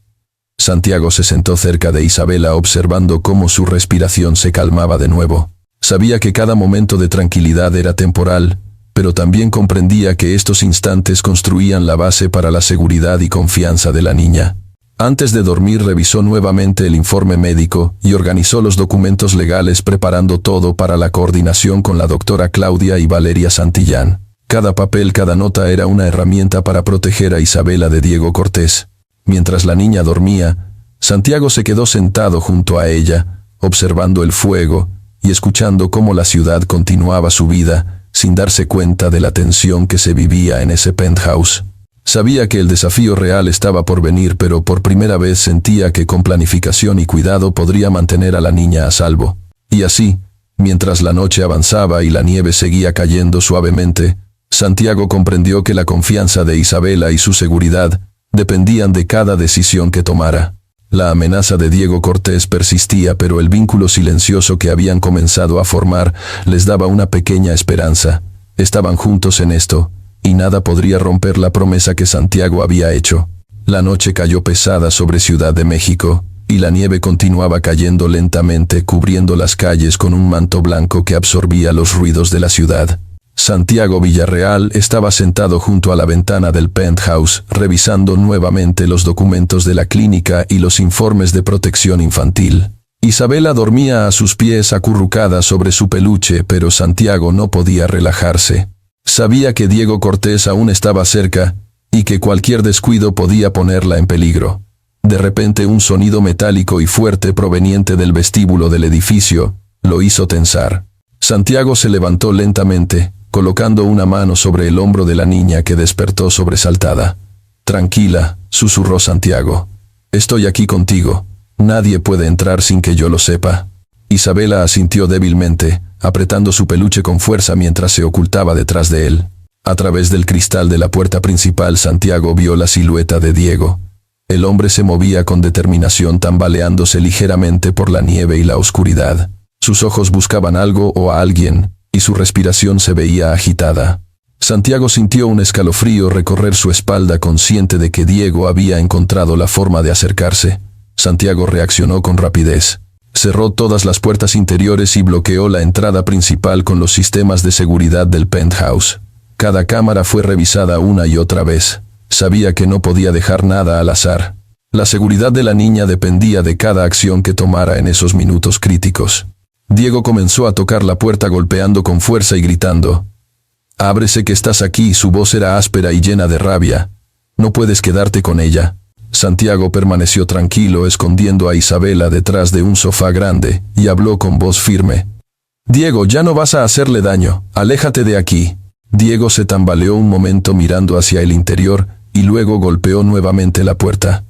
Santiago se sentó cerca de Isabela, observando cómo su respiración se calmaba de nuevo. Sabía que cada momento de tranquilidad era temporal, pero también comprendía que estos instantes construían la base para la seguridad y confianza de la niña. Antes de dormir revisó nuevamente el informe médico y organizó los documentos legales, preparando todo para la coordinación con la doctora Claudia y Valeria Santillán. Cada papel, cada nota era una herramienta para proteger a Isabela de Diego Cortés. Mientras la niña dormía, Santiago se quedó sentado junto a ella, observando el fuego y escuchando cómo la ciudad continuaba su vida, sin darse cuenta de la tensión que se vivía en ese penthouse. Sabía que el desafío real estaba por venir, pero por primera vez sentía que con planificación y cuidado podría mantener a la niña a salvo. Y así, mientras la noche avanzaba y la nieve seguía cayendo suavemente, Santiago comprendió que la confianza de Isabela y su seguridad dependían de cada decisión que tomara. La amenaza de Diego Cortés persistía, pero el vínculo silencioso que habían comenzado a formar les daba una pequeña esperanza. Estaban juntos en esto, y nada podría romper la promesa que Santiago había hecho. La noche cayó pesada sobre Ciudad de México, y la nieve continuaba cayendo lentamente, cubriendo las calles con un manto blanco que absorbía los ruidos de la ciudad. Santiago Villarreal estaba sentado junto a la ventana del penthouse, revisando nuevamente los documentos de la clínica y los informes de protección infantil. Isabela dormía a sus pies acurrucada sobre su peluche, pero Santiago no podía relajarse. Sabía que Diego Cortés aún estaba cerca y que cualquier descuido podía ponerla en peligro. De repente un sonido metálico y fuerte proveniente del vestíbulo del edificio lo hizo tensar. Santiago se levantó lentamente, colocando una mano sobre el hombro de la niña que despertó sobresaltada. «Tranquila», susurró Santiago. «Estoy aquí contigo. Nadie puede entrar sin que yo lo sepa». Isabela asintió débilmente, apretando su peluche con fuerza mientras se ocultaba detrás de él. A través del cristal de la puerta principal, Santiago vio la silueta de Diego. El hombre se movía con determinación, tambaleándose ligeramente por la nieve y la oscuridad. Sus ojos buscaban algo o a alguien, y su respiración se veía agitada. Santiago sintió un escalofrío recorrer su espalda, consciente de que Diego había encontrado la forma de acercarse. Santiago reaccionó con rapidez. Cerró todas las puertas interiores y bloqueó la entrada principal con los sistemas de seguridad del penthouse. Cada cámara fue revisada una y otra vez. Sabía que no podía dejar nada al azar. La seguridad de la niña dependía de cada acción que tomara en esos minutos críticos. Diego comenzó a tocar la puerta golpeando con fuerza y gritando: «Ábrese, que estás aquí». Su voz era áspera y llena de rabia. «No puedes quedarte con ella». Santiago permaneció tranquilo, escondiendo a Isabela detrás de un sofá grande, y habló con voz firme: «Diego, ya no vas a hacerle daño. Aléjate de aquí». Diego se tambaleó un momento mirando hacia el interior, y luego golpeó nuevamente la puerta.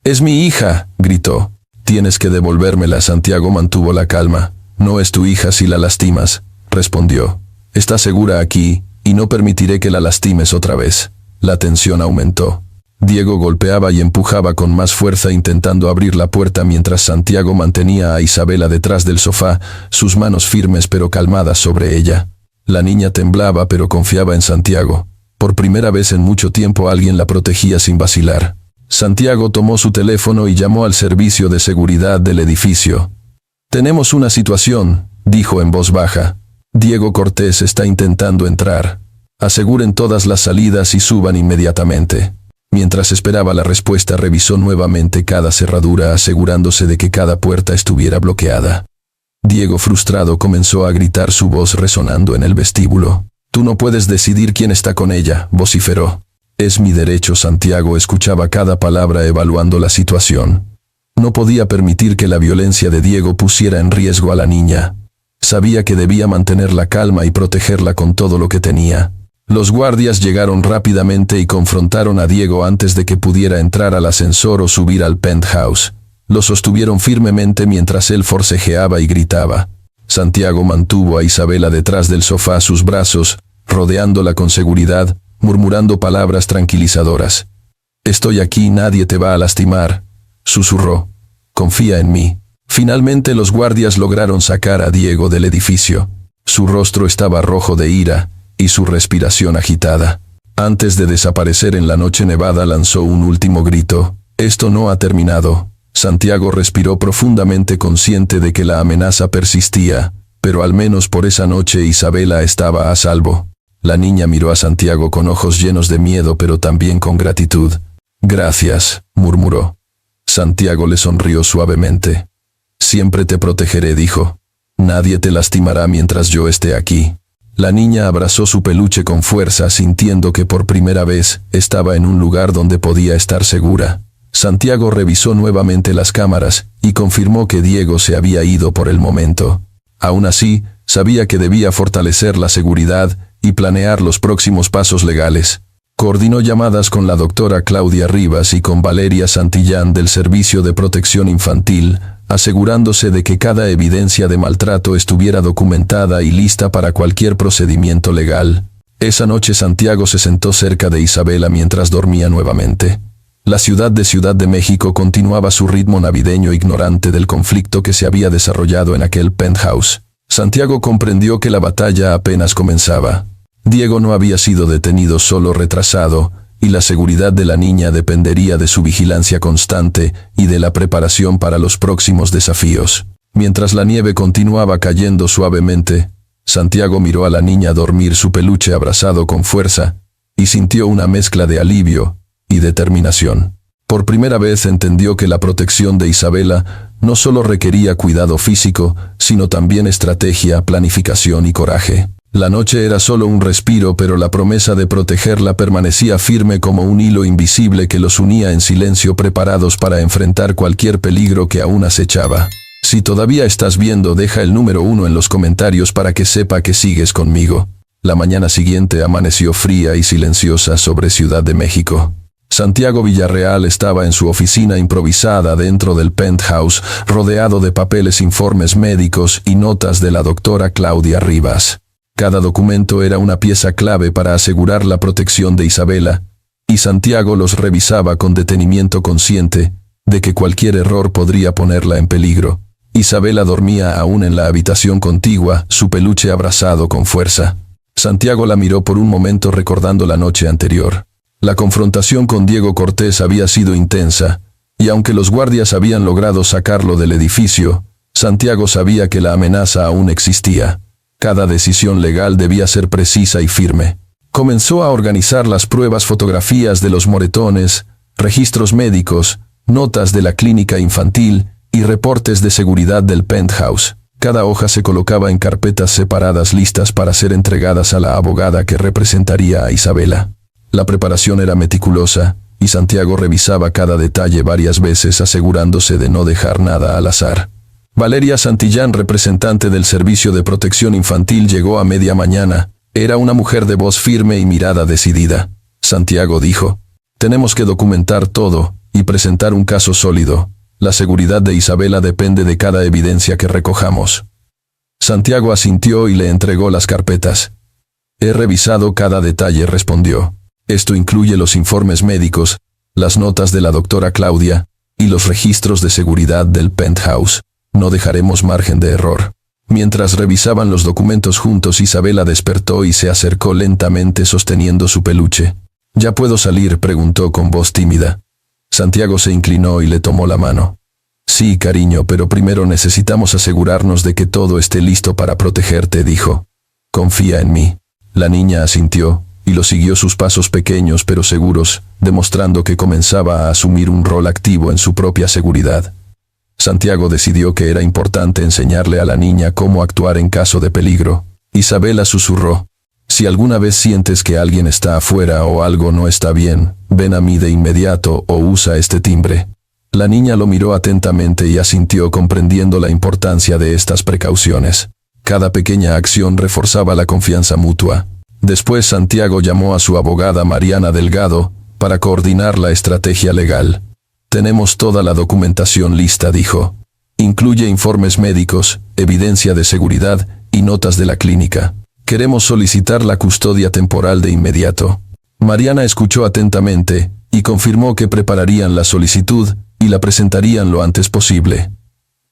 «Es mi hija», gritó. «Tienes que devolvérmela». Santiago mantuvo la calma. «No es tu hija si la lastimas», respondió. «Está segura aquí, y no permitiré que la lastimes otra vez». La tensión aumentó. Diego golpeaba y empujaba con más fuerza, intentando abrir la puerta mientras Santiago mantenía a Isabela detrás del sofá, sus manos firmes pero calmadas sobre ella. La niña temblaba pero confiaba en Santiago. Por primera vez en mucho tiempo alguien la protegía sin vacilar. Santiago tomó su teléfono y llamó al servicio de seguridad del edificio. «Tenemos una situación», dijo en voz baja. «Diego Cortés está intentando entrar. Aseguren todas las salidas y suban inmediatamente». Mientras esperaba la respuesta, revisó nuevamente cada cerradura, asegurándose de que cada puerta estuviera bloqueada. Diego, frustrado, comenzó a gritar, su voz resonando en el vestíbulo. «Tú no puedes decidir quién está con ella», vociferó. «Es mi derecho». Santiago escuchaba cada palabra, evaluando la situación. No podía permitir que la violencia de Diego pusiera en riesgo a la niña. Sabía que debía mantener la calma y protegerla con todo lo que tenía. Los guardias llegaron rápidamente y confrontaron a Diego antes de que pudiera entrar al ascensor o subir al penthouse. Lo sostuvieron firmemente mientras él forcejeaba y gritaba. Santiago mantuvo a Isabela detrás del sofá, sus brazos, rodeándola con seguridad, murmurando palabras tranquilizadoras. «Estoy aquí, nadie te va a lastimar», susurró. «Confía en mí». Finalmente los guardias lograron sacar a Diego del edificio. Su rostro estaba rojo de ira y su respiración agitada. Antes de desaparecer en la noche nevada, lanzó un último grito: «Esto no ha terminado». Santiago respiró profundamente, consciente de que la amenaza persistía, pero al menos por esa noche Isabela estaba a salvo. La niña miró a Santiago con ojos llenos de miedo pero también con gratitud. «Gracias», murmuró. Santiago le sonrió suavemente. «Siempre te protegeré», dijo. «Nadie te lastimará mientras yo esté aquí». La niña abrazó su peluche con fuerza, sintiendo que por primera vez estaba en un lugar donde podía estar segura. Santiago revisó nuevamente las cámaras y confirmó que Diego se había ido por el momento. Aún así, sabía que debía fortalecer la seguridad y planear los próximos pasos legales. Coordinó llamadas con la doctora Claudia Rivas y con Valeria Santillán del Servicio de Protección Infantil, asegurándose de que cada evidencia de maltrato estuviera documentada y lista para cualquier procedimiento legal. Esa noche Santiago se sentó cerca de Isabela mientras dormía nuevamente. La ciudad de México continuaba su ritmo navideño, ignorante del conflicto que se había desarrollado en aquel penthouse. Santiago comprendió que la batalla apenas comenzaba. Diego no había sido detenido, solo retrasado, y la seguridad de la niña dependería de su vigilancia constante y de la preparación para los próximos desafíos. Mientras la nieve continuaba cayendo suavemente, Santiago miró a la niña dormir su peluche abrazado con fuerza, y sintió una mezcla de alivio y determinación. Por primera vez entendió que la protección de Isabela no solo requería cuidado físico, sino también estrategia, planificación y coraje. La noche era solo un respiro, pero la promesa de protegerla permanecía firme como un hilo invisible que los unía en silencio, preparados para enfrentar cualquier peligro que aún acechaba. Si todavía estás viendo, deja el número 1 en los comentarios para que sepa que sigues conmigo. La mañana siguiente amaneció fría y silenciosa sobre Ciudad de México. Santiago Villarreal estaba en su oficina improvisada dentro del penthouse, rodeado de papeles, informes médicos y notas de la doctora Claudia Rivas. Cada documento era una pieza clave para asegurar la protección de Isabela, y Santiago los revisaba con detenimiento, consciente de que cualquier error podría ponerla en peligro. Isabela dormía aún en la habitación contigua, su peluche abrazado con fuerza. Santiago la miró por un momento, recordando la noche anterior. La confrontación con Diego Cortés había sido intensa, y aunque los guardias habían logrado sacarlo del edificio, Santiago sabía que la amenaza aún existía. Cada decisión legal debía ser precisa y firme. Comenzó a organizar las pruebas, fotografías de los moretones, registros médicos, notas de la clínica infantil y reportes de seguridad del penthouse. Cada hoja se colocaba en carpetas separadas, listas para ser entregadas a la abogada que representaría a Isabela. La preparación era meticulosa, y Santiago revisaba cada detalle varias veces, asegurándose de no dejar nada al azar. Valeria Santillán, representante del Servicio de Protección Infantil, llegó a media mañana. Era una mujer de voz firme y mirada decidida. Santiago dijo: «Tenemos que documentar todo y presentar un caso sólido. La seguridad de Isabela depende de cada evidencia que recojamos». Santiago asintió y le entregó las carpetas. «He revisado cada detalle», respondió. «Esto incluye los informes médicos, las notas de la doctora Claudia y los registros de seguridad del penthouse. No dejaremos margen de error». Mientras revisaban los documentos juntos, Isabela despertó y se acercó lentamente sosteniendo su peluche. «¿Ya puedo salir?», preguntó con voz tímida. Santiago se inclinó y le tomó la mano. «Sí, cariño, pero primero necesitamos asegurarnos de que todo esté listo para protegerte», dijo. «Confía en mí». La niña asintió y lo siguió, sus pasos pequeños pero seguros, demostrando que comenzaba a asumir un rol activo en su propia seguridad. Santiago decidió que era importante enseñarle a la niña cómo actuar en caso de peligro. Isabela susurró: «Si alguna vez sientes que alguien está afuera o algo no está bien, ven a mí de inmediato o usa este timbre». La niña lo miró atentamente y asintió, comprendiendo la importancia de estas precauciones. Cada pequeña acción reforzaba la confianza mutua. Después Santiago llamó a su abogada Mariana Delgado para coordinar la estrategia legal. «Tenemos toda la documentación lista», dijo. «Incluye informes médicos, evidencia de seguridad y notas de la clínica. Queremos solicitar la custodia temporal de inmediato». Mariana escuchó atentamente y confirmó que prepararían la solicitud y la presentarían lo antes posible.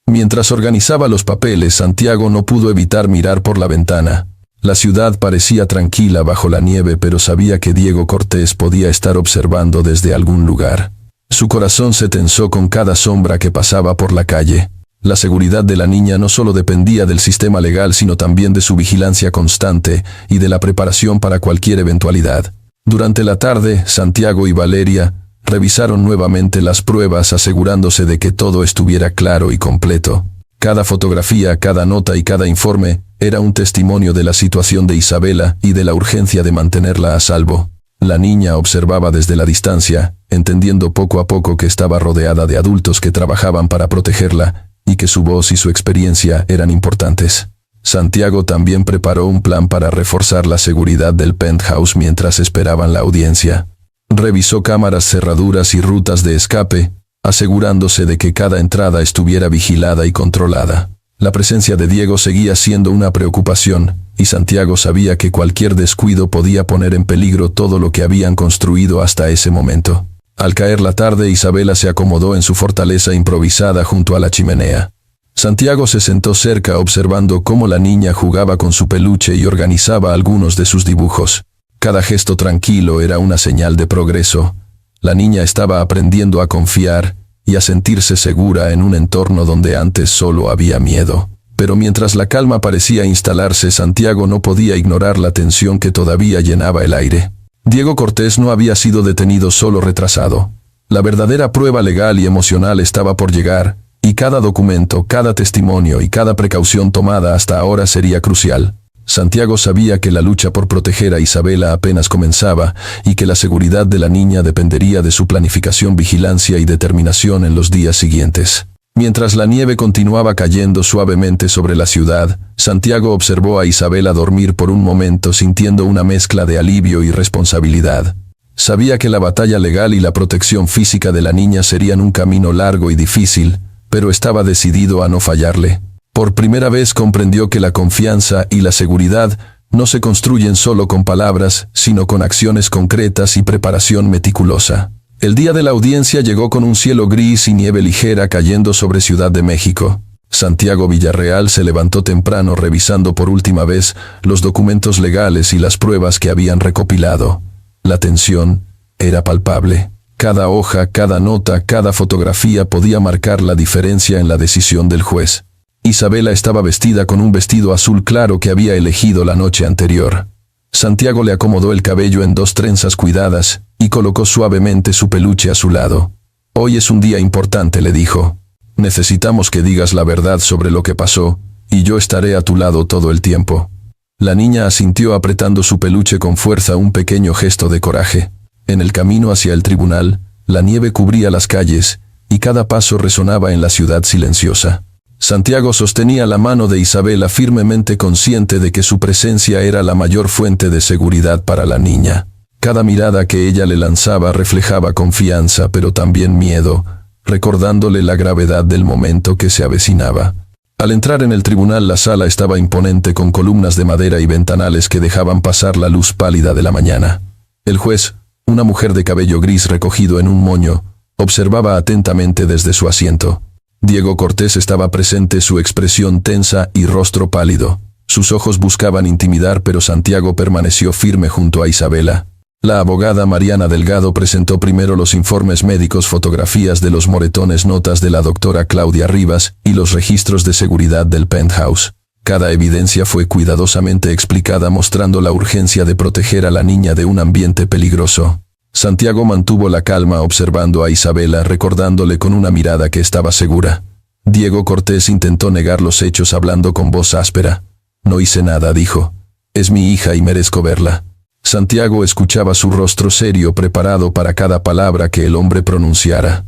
Mientras organizaba los papeles, Santiago no pudo evitar mirar por la ventana. La ciudad parecía tranquila bajo la nieve, pero sabía que Diego Cortés podía estar observando desde algún lugar. Su corazón se tensó con cada sombra que pasaba por la calle. La seguridad de la niña no solo dependía del sistema legal, sino también de su vigilancia constante y de la preparación para cualquier eventualidad. Durante la tarde, Santiago y Valeria revisaron nuevamente las pruebas, asegurándose de que todo estuviera claro y completo. Cada fotografía, cada nota y cada informe era un testimonio de la situación de Isabela y de la urgencia de mantenerla a salvo. La niña observaba desde la distancia, entendiendo poco a poco que estaba rodeada de adultos que trabajaban para protegerla y que su voz y su experiencia eran importantes. Santiago también preparó un plan para reforzar la seguridad del penthouse mientras esperaban la audiencia. Revisó cámaras, cerraduras y rutas de escape, asegurándose de que cada entrada estuviera vigilada y controlada. La presencia de Diego seguía siendo una preocupación, y Santiago sabía que cualquier descuido podía poner en peligro todo lo que habían construido hasta ese momento. Al caer la tarde, Isabela se acomodó en su fortaleza improvisada junto a la chimenea. Santiago se sentó cerca observando cómo la niña jugaba con su peluche y organizaba algunos de sus dibujos. Cada gesto tranquilo era una señal de progreso. La niña estaba aprendiendo a confiar y a sentirse segura en un entorno donde antes solo había miedo. Pero mientras la calma parecía instalarse, Santiago no podía ignorar la tensión que todavía llenaba el aire. Diego Cortés no había sido detenido, solo retrasado. La verdadera prueba legal y emocional estaba por llegar, y cada documento, cada testimonio y cada precaución tomada hasta ahora sería crucial. Santiago sabía que la lucha por proteger a Isabela apenas comenzaba y que la seguridad de la niña dependería de su planificación, vigilancia y determinación en los días siguientes. Mientras la nieve continuaba cayendo suavemente sobre la ciudad, Santiago observó a Isabela dormir por un momento, sintiendo una mezcla de alivio y responsabilidad. Sabía que la batalla legal y la protección física de la niña serían un camino largo y difícil, pero estaba decidido a no fallarle. Por primera vez comprendió que la confianza y la seguridad no se construyen solo con palabras, sino con acciones concretas y preparación meticulosa. El día de la audiencia llegó con un cielo gris y nieve ligera cayendo sobre Ciudad de México. Santiago Villarreal se levantó temprano, revisando por última vez los documentos legales y las pruebas que habían recopilado. La tensión era palpable. Cada hoja, cada nota, cada fotografía podía marcar la diferencia en la decisión del juez. Isabela estaba vestida con un vestido azul claro que había elegido la noche anterior. Santiago le acomodó el cabello en 2 trenzas cuidadas y colocó suavemente su peluche a su lado. «Hoy es un día importante», le dijo. «Necesitamos que digas la verdad sobre lo que pasó, y yo estaré a tu lado todo el tiempo». La niña asintió, apretando su peluche con fuerza, un pequeño gesto de coraje. En el camino hacia el tribunal, la nieve cubría las calles, y cada paso resonaba en la ciudad silenciosa. Santiago sostenía la mano de Isabela firmemente, consciente de que su presencia era la mayor fuente de seguridad para la niña. Cada mirada que ella le lanzaba reflejaba confianza, pero también miedo, recordándole la gravedad del momento que se avecinaba. Al entrar en el tribunal, la sala estaba imponente, con columnas de madera y ventanales que dejaban pasar la luz pálida de la mañana. El juez, una mujer de cabello gris recogido en un moño, observaba atentamente desde su asiento. Diego Cortés estaba presente, su expresión tensa y rostro pálido. Sus ojos buscaban intimidar, pero Santiago permaneció firme junto a Isabela. La abogada Mariana Delgado presentó primero los informes médicos, fotografías de los moretones, notas de la doctora Claudia Rivas y los registros de seguridad del penthouse. Cada evidencia fue cuidadosamente explicada, mostrando la urgencia de proteger a la niña de un ambiente peligroso. Santiago mantuvo la calma, observando a Isabela, recordándole con una mirada que estaba segura. Diego Cortés intentó negar los hechos, hablando con voz áspera. «No hice nada», dijo. «Es mi hija y merezco verla». Santiago escuchaba su rostro serio, preparado para cada palabra que el hombre pronunciara.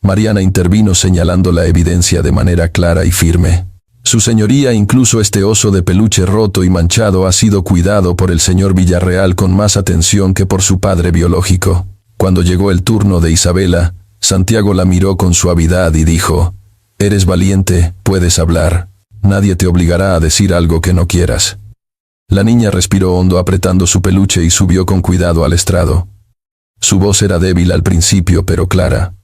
Mariana intervino, señalando la evidencia de manera clara y firme. «Su señoría, incluso este oso de peluche roto y manchado ha sido cuidado por el señor Villarreal con más atención que por su padre biológico». Cuando llegó el turno de Isabela, Santiago la miró con suavidad y dijo: «Eres valiente, puedes hablar. Nadie te obligará a decir algo que no quieras». La niña respiró hondo, apretando su peluche, y subió con cuidado al estrado. Su voz era débil al principio, pero clara.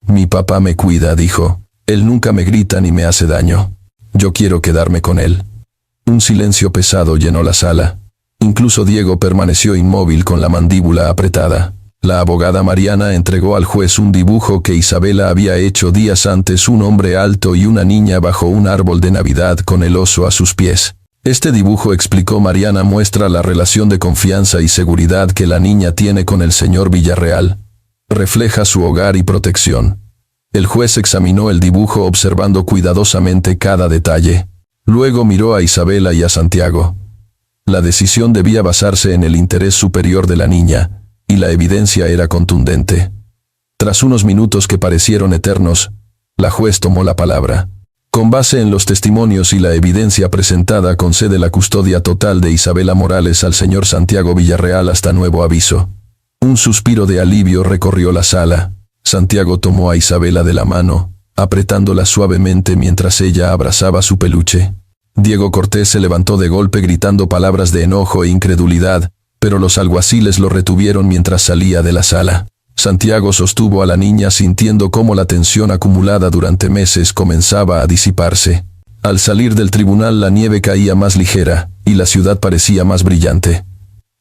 «Mi papá me cuida», dijo. «Él nunca me grita ni me hace daño. Yo quiero quedarme con él». Un silencio pesado llenó la sala. Incluso Diego permaneció inmóvil, con la mandíbula apretada. La abogada Mariana entregó al juez un dibujo que Isabela había hecho días antes: un hombre alto y una niña bajo un árbol de Navidad con el oso a sus pies. Este dibujo, explicó Mariana, muestra la relación de confianza y seguridad que la niña tiene con el señor Villarreal. Refleja su hogar y protección. El juez examinó el dibujo, observando cuidadosamente cada detalle. Luego miró a Isabela y a Santiago. La decisión debía basarse en el interés superior de la niña, y la evidencia era contundente. Tras unos minutos que parecieron eternos, la juez tomó la palabra. «Con base en los testimonios y la evidencia presentada, concede la custodia total de Isabela Morales al señor Santiago Villarreal hasta nuevo aviso». Un suspiro de alivio recorrió la sala. Santiago tomó a Isabela de la mano, apretándola suavemente mientras ella abrazaba su peluche. Diego Cortés se levantó de golpe, gritando palabras de enojo e incredulidad, pero los alguaciles lo retuvieron mientras salía de la sala. Santiago sostuvo a la niña, sintiendo cómo la tensión acumulada durante meses comenzaba a disiparse. Al salir del tribunal, la nieve caía más ligera, y la ciudad parecía más brillante.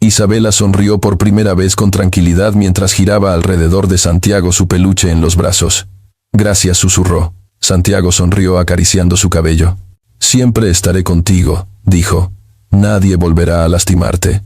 Isabela sonrió por primera vez con tranquilidad mientras giraba alrededor de Santiago su peluche en los brazos. Gracias, susurró. Santiago sonrió acariciando su cabello. Siempre estaré contigo, dijo. Nadie volverá a lastimarte.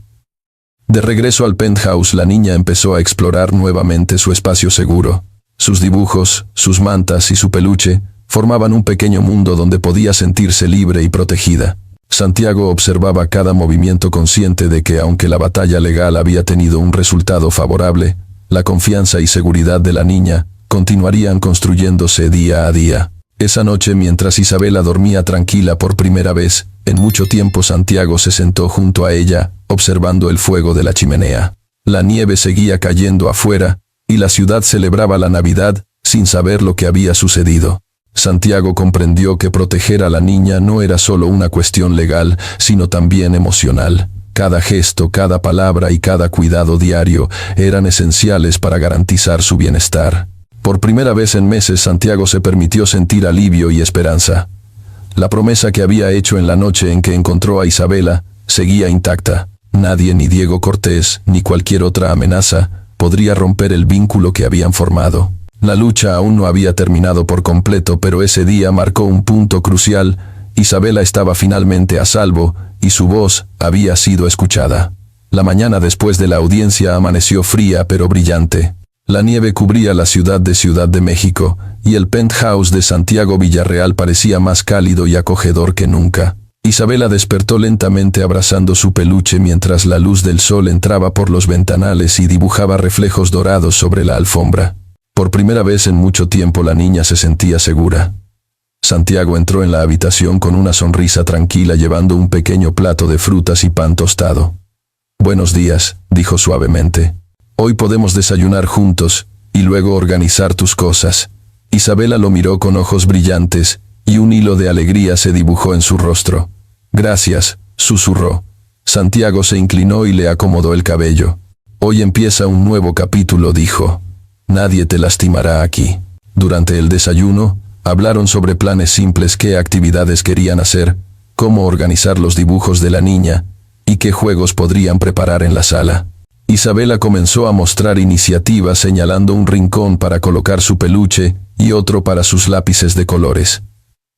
De regreso al penthouse, la niña empezó a explorar nuevamente su espacio seguro. Sus dibujos, sus mantas y su peluche formaban un pequeño mundo donde podía sentirse libre y protegida. Santiago observaba cada movimiento consciente de que, aunque la batalla legal había tenido un resultado favorable, la confianza y seguridad de la niña continuarían construyéndose día a día. Esa noche, mientras Isabela dormía tranquila por primera vez en mucho tiempo, Santiago se sentó junto a ella, observando el fuego de la chimenea. La nieve seguía cayendo afuera, y la ciudad celebraba la Navidad sin saber lo que había sucedido. Santiago comprendió que proteger a la niña no era solo una cuestión legal, sino también emocional. Cada gesto, cada palabra y cada cuidado diario eran esenciales para garantizar su bienestar. Por primera vez en meses, Santiago se permitió sentir alivio y esperanza. La promesa que había hecho en la noche en que encontró a Isabela seguía intacta. Nadie, ni Diego Cortés, ni cualquier otra amenaza, podría romper el vínculo que habían formado. La lucha aún no había terminado por completo, pero ese día marcó un punto crucial. Isabela estaba finalmente a salvo, y su voz había sido escuchada. La mañana después de la audiencia amaneció fría pero brillante. La nieve cubría la ciudad de México, y el penthouse de Santiago Villarreal parecía más cálido y acogedor que nunca. Isabela despertó lentamente abrazando su peluche mientras la luz del sol entraba por los ventanales y dibujaba reflejos dorados sobre la alfombra. Por primera vez en mucho tiempo la niña se sentía segura. Santiago entró en la habitación con una sonrisa tranquila, llevando un pequeño plato de frutas y pan tostado. «Buenos días», dijo suavemente. «Hoy podemos desayunar juntos y luego organizar tus cosas». Isabela lo miró con ojos brillantes, y un hilo de alegría se dibujó en su rostro. «Gracias», susurró. Santiago se inclinó y le acomodó el cabello. «Hoy empieza un nuevo capítulo», dijo. «Nadie te lastimará aquí». Durante el desayuno, hablaron sobre planes simples, qué actividades querían hacer, cómo organizar los dibujos de la niña, y qué juegos podrían preparar en la sala. Isabela comenzó a mostrar iniciativa, señalando un rincón para colocar su peluche y otro para sus lápices de colores.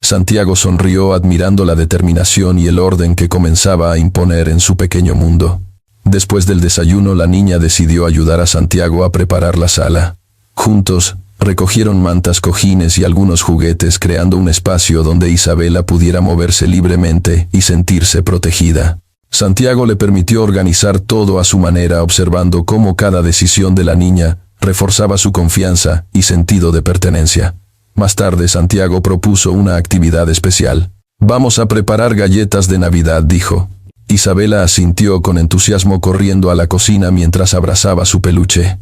Santiago sonrió admirando la determinación y el orden que comenzaba a imponer en su pequeño mundo. Después del desayuno, la niña decidió ayudar a Santiago a preparar la sala. Juntos, recogieron mantas, cojines y algunos juguetes, creando un espacio donde Isabela pudiera moverse libremente y sentirse protegida. Santiago le permitió organizar todo a su manera, observando cómo cada decisión de la niña reforzaba su confianza y sentido de pertenencia. Más tarde, Santiago propuso una actividad especial. «Vamos a preparar galletas de Navidad», dijo. Isabela asintió con entusiasmo, corriendo a la cocina mientras abrazaba su peluche.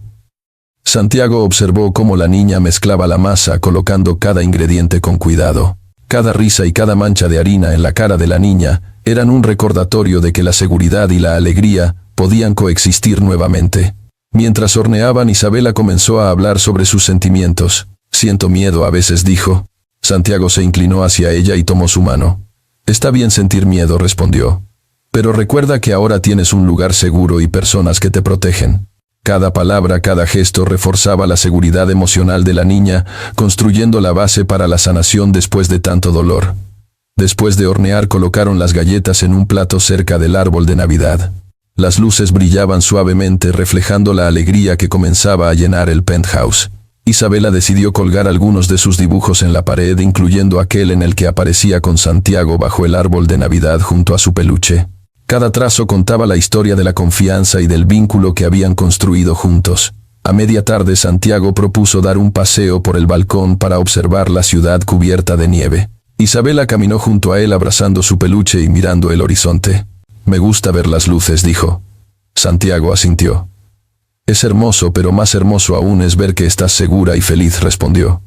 Santiago observó cómo la niña mezclaba la masa, colocando cada ingrediente con cuidado. Cada risa y cada mancha de harina en la cara de la niña eran un recordatorio de que la seguridad y la alegría podían coexistir nuevamente. Mientras horneaban, Isabela comenzó a hablar sobre sus sentimientos. «Siento miedo a veces», dijo. Santiago se inclinó hacia ella y tomó su mano. «Está bien sentir miedo», respondió. «Pero recuerda que ahora tienes un lugar seguro y personas que te protegen». Cada palabra, cada gesto reforzaba la seguridad emocional de la niña, construyendo la base para la sanación después de tanto dolor. Después de hornear, colocaron las galletas en un plato cerca del árbol de Navidad. Las luces brillaban suavemente, reflejando la alegría que comenzaba a llenar el penthouse. Isabela decidió colgar algunos de sus dibujos en la pared, incluyendo aquel en el que aparecía con Santiago bajo el árbol de Navidad junto a su peluche. Cada trazo contaba la historia de la confianza y del vínculo que habían construido juntos. A media tarde, Santiago propuso dar un paseo por el balcón para observar la ciudad cubierta de nieve. Isabela caminó junto a él, abrazando su peluche y mirando el horizonte. «Me gusta ver las luces», dijo. Santiago asintió. «Es hermoso, pero más hermoso aún es ver que estás segura y feliz», respondió.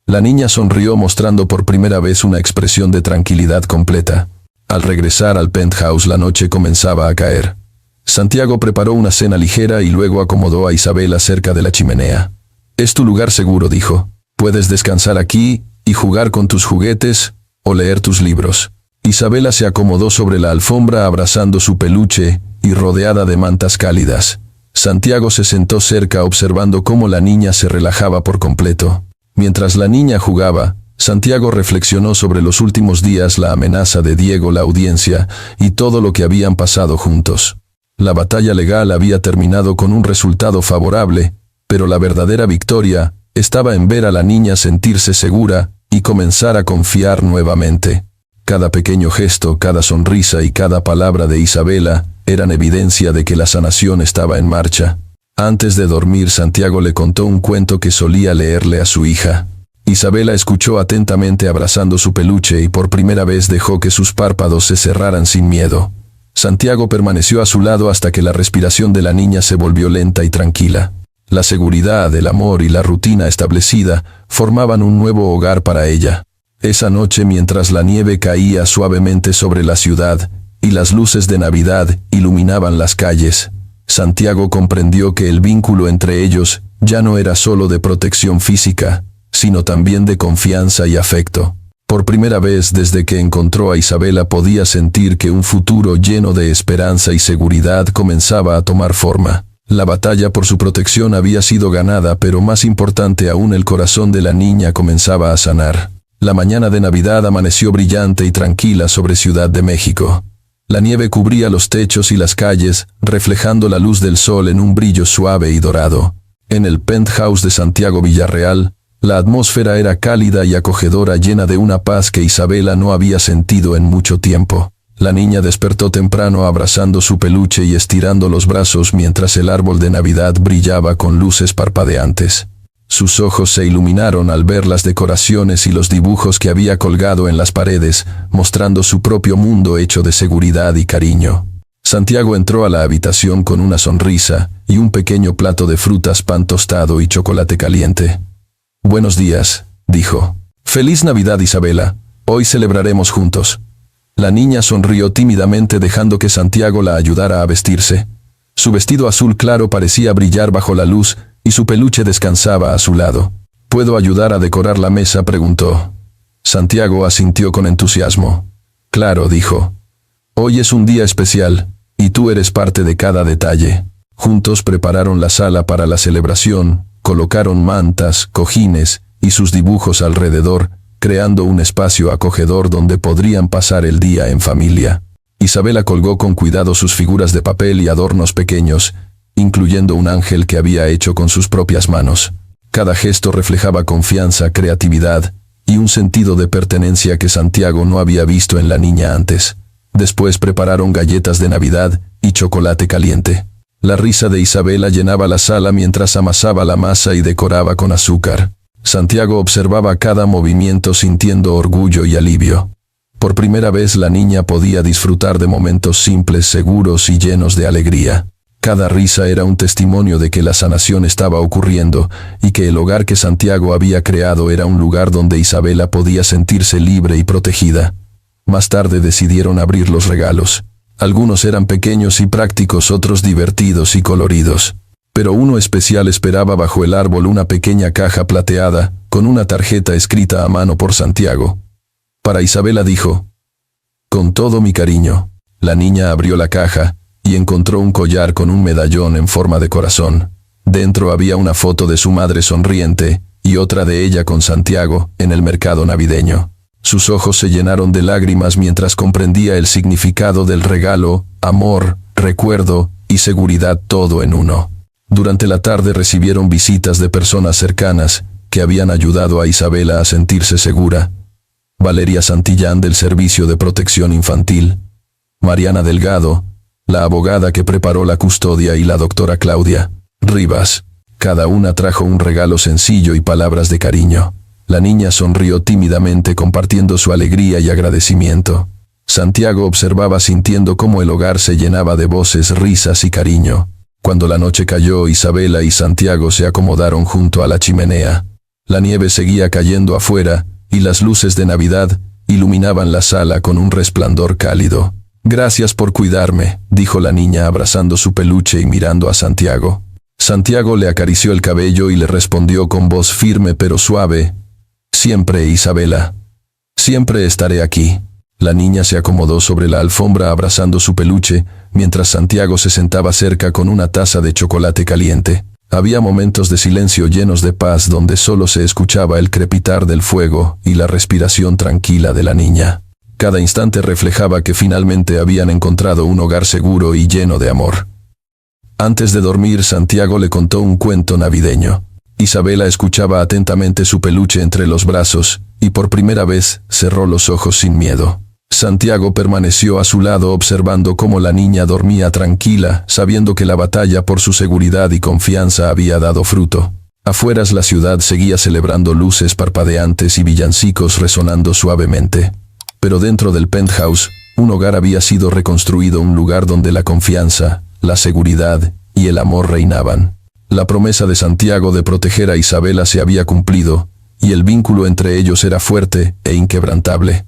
La niña sonrió, mostrando por primera vez una expresión de tranquilidad completa. Al regresar al penthouse, la noche comenzaba a caer. Santiago preparó una cena ligera y luego acomodó a Isabela cerca de la chimenea. «Es tu lugar seguro», dijo. «Puedes descansar aquí y jugar con tus juguetes o leer tus libros». Isabela se acomodó sobre la alfombra abrazando su peluche y rodeada de mantas cálidas. Santiago se sentó cerca observando cómo la niña se relajaba por completo. Mientras la niña jugaba, Santiago reflexionó sobre los últimos días, la amenaza de Diego, la audiencia y todo lo que habían pasado juntos. La batalla legal había terminado con un resultado favorable, pero la verdadera victoria estaba en ver a la niña sentirse segura y comenzar a confiar nuevamente. Cada pequeño gesto, cada sonrisa y cada palabra de Isabela eran evidencia de que la sanación estaba en marcha. Antes de dormir, Santiago le contó un cuento que solía leerle a su hija. Isabela escuchó atentamente abrazando su peluche y por primera vez dejó que sus párpados se cerraran sin miedo. Santiago permaneció a su lado hasta que la respiración de la niña se volvió lenta y tranquila. La seguridad, el amor y la rutina establecida formaban un nuevo hogar para ella. Esa noche, mientras la nieve caía suavemente sobre la ciudad y las luces de Navidad iluminaban las calles, Santiago comprendió que el vínculo entre ellos ya no era solo de protección física, sino también de confianza y afecto. Por primera vez desde que encontró a Isabela podía sentir que un futuro lleno de esperanza y seguridad comenzaba a tomar forma. La batalla por su protección había sido ganada, pero más importante aún, el corazón de la niña comenzaba a sanar. La mañana de Navidad amaneció brillante y tranquila sobre Ciudad de México. La nieve cubría los techos y las calles, reflejando la luz del sol en un brillo suave y dorado. En el penthouse de Santiago Villarreal, la atmósfera era cálida y acogedora, llena de una paz que Isabela no había sentido en mucho tiempo. La niña despertó temprano abrazando su peluche y estirando los brazos mientras el árbol de Navidad brillaba con luces parpadeantes. Sus ojos se iluminaron al ver las decoraciones y los dibujos que había colgado en las paredes, mostrando su propio mundo hecho de seguridad y cariño. Santiago entró a la habitación con una sonrisa y un pequeño plato de frutas, pan tostado y chocolate caliente. «Buenos días», dijo. «Feliz Navidad, Isabela. Hoy celebraremos juntos». La niña sonrió tímidamente dejando que Santiago la ayudara a vestirse. Su vestido azul claro parecía brillar bajo la luz y su peluche descansaba a su lado. «¿Puedo ayudar a decorar la mesa?», preguntó. Santiago asintió con entusiasmo. «Claro», dijo. «Hoy es un día especial, y tú eres parte de cada detalle». Juntos prepararon la sala para la celebración, colocaron mantas, cojines y sus dibujos alrededor, creando un espacio acogedor donde podrían pasar el día en familia. Isabela colgó con cuidado sus figuras de papel y adornos pequeños, incluyendo un ángel que había hecho con sus propias manos. Cada gesto reflejaba confianza, creatividad y un sentido de pertenencia que Santiago no había visto en la niña antes. Después prepararon galletas de Navidad y chocolate caliente. La risa de Isabela llenaba la sala mientras amasaba la masa y decoraba con azúcar. Santiago observaba cada movimiento sintiendo orgullo y alivio. Por primera vez la niña podía disfrutar de momentos simples, seguros y llenos de alegría. Cada risa era un testimonio de que la sanación estaba ocurriendo y que el hogar que Santiago había creado era un lugar donde Isabela podía sentirse libre y protegida. Más tarde decidieron abrir los regalos. Algunos eran pequeños y prácticos, otros divertidos y coloridos. Pero uno especial esperaba bajo el árbol, una pequeña caja plateada, con una tarjeta escrita a mano por Santiago. Para Isabela, dijo: «Con todo mi cariño». La niña abrió la caja y encontró un collar con un medallón en forma de corazón. Dentro había una foto de su madre sonriente y otra de ella con Santiago en el mercado navideño. Sus ojos se llenaron de lágrimas mientras comprendía el significado del regalo: amor, recuerdo y seguridad, todo en uno. Durante la tarde recibieron visitas de personas cercanas que habían ayudado a Isabela a sentirse segura. Valeria Santillán, del Servicio de Protección Infantil; Mariana Delgado, la abogada que preparó la custodia; y la doctora Claudia Rivas. Cada una trajo un regalo sencillo y palabras de cariño. La niña sonrió tímidamente compartiendo su alegría y agradecimiento. Santiago observaba sintiendo cómo el hogar se llenaba de voces, risas y cariño. Cuando la noche cayó, Isabela y Santiago se acomodaron junto a la chimenea. La nieve seguía cayendo afuera y las luces de Navidad iluminaban la sala con un resplandor cálido. «Gracias por cuidarme», dijo la niña abrazando su peluche y mirando a Santiago. Santiago le acarició el cabello y le respondió con voz firme pero suave: «Siempre, Isabela. Siempre estaré aquí». La niña se acomodó sobre la alfombra abrazando su peluche, mientras Santiago se sentaba cerca con una taza de chocolate caliente. Había momentos de silencio llenos de paz donde solo se escuchaba el crepitar del fuego y la respiración tranquila de la niña. Cada instante reflejaba que finalmente habían encontrado un hogar seguro y lleno de amor. Antes de dormir, Santiago le contó un cuento navideño. Isabela escuchaba atentamente su peluche entre los brazos, y por primera vez cerró los ojos sin miedo. Santiago permaneció a su lado observando cómo la niña dormía tranquila, sabiendo que la batalla por su seguridad y confianza había dado fruto. Afuera la ciudad seguía celebrando luces parpadeantes y villancicos resonando suavemente. Pero dentro del penthouse, un hogar había sido reconstruido, un lugar donde la confianza, la seguridad y el amor reinaban. La promesa de Santiago de proteger a Isabela se había cumplido, y el vínculo entre ellos era fuerte e inquebrantable.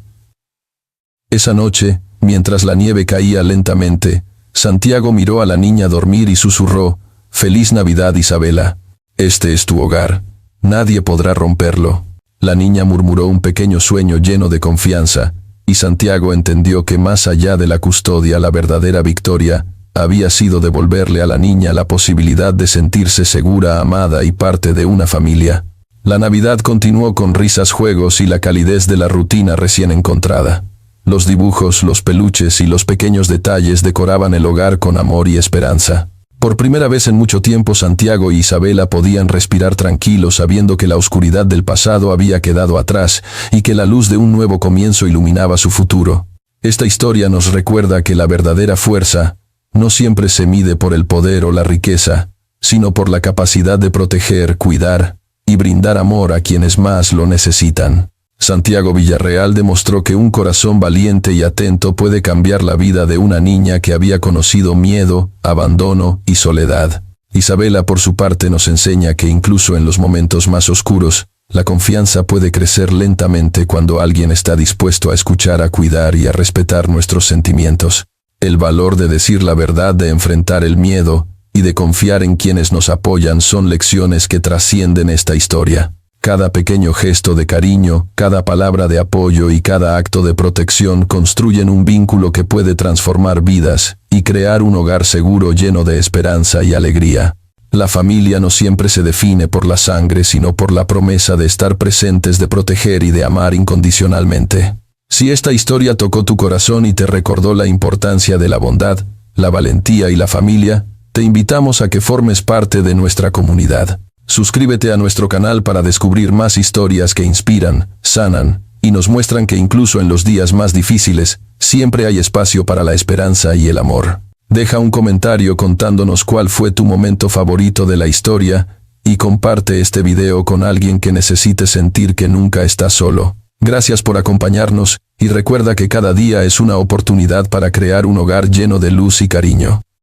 Esa noche, mientras la nieve caía lentamente, Santiago miró a la niña dormir y susurró: «Feliz Navidad, Isabela. Este es tu hogar. Nadie podrá romperlo». La niña murmuró un pequeño sueño lleno de confianza, y Santiago entendió que más allá de la custodia, la verdadera victoria había sido devolverle a la niña la posibilidad de sentirse segura, amada y parte de una familia. La Navidad continuó con risas, juegos y la calidez de la rutina recién encontrada. Los dibujos, los peluches y los pequeños detalles decoraban el hogar con amor y esperanza. Por primera vez en mucho tiempo, Santiago y Isabela podían respirar tranquilos, sabiendo que la oscuridad del pasado había quedado atrás y que la luz de un nuevo comienzo iluminaba su futuro. Esta historia nos recuerda que la verdadera fuerza no siempre se mide por el poder o la riqueza, sino por la capacidad de proteger, cuidar y brindar amor a quienes más lo necesitan. Santiago Villarreal demostró que un corazón valiente y atento puede cambiar la vida de una niña que había conocido miedo, abandono y soledad. Isabela, por su parte, nos enseña que incluso en los momentos más oscuros, la confianza puede crecer lentamente cuando alguien está dispuesto a escuchar, a cuidar y a respetar nuestros sentimientos. El valor de decir la verdad, de enfrentar el miedo y de confiar en quienes nos apoyan son lecciones que trascienden esta historia. Cada pequeño gesto de cariño, cada palabra de apoyo y cada acto de protección construyen un vínculo que puede transformar vidas y crear un hogar seguro lleno de esperanza y alegría. La familia no siempre se define por la sangre, sino por la promesa de estar presentes, de proteger y de amar incondicionalmente. Si esta historia tocó tu corazón y te recordó la importancia de la bondad, la valentía y la familia, te invitamos a que formes parte de nuestra comunidad. Suscríbete a nuestro canal para descubrir más historias que inspiran, sanan y nos muestran que incluso en los días más difíciles, siempre hay espacio para la esperanza y el amor. Deja un comentario contándonos cuál fue tu momento favorito de la historia y comparte este video con alguien que necesite sentir que nunca está solo. Gracias por acompañarnos y recuerda que cada día es una oportunidad para crear un hogar lleno de luz y cariño.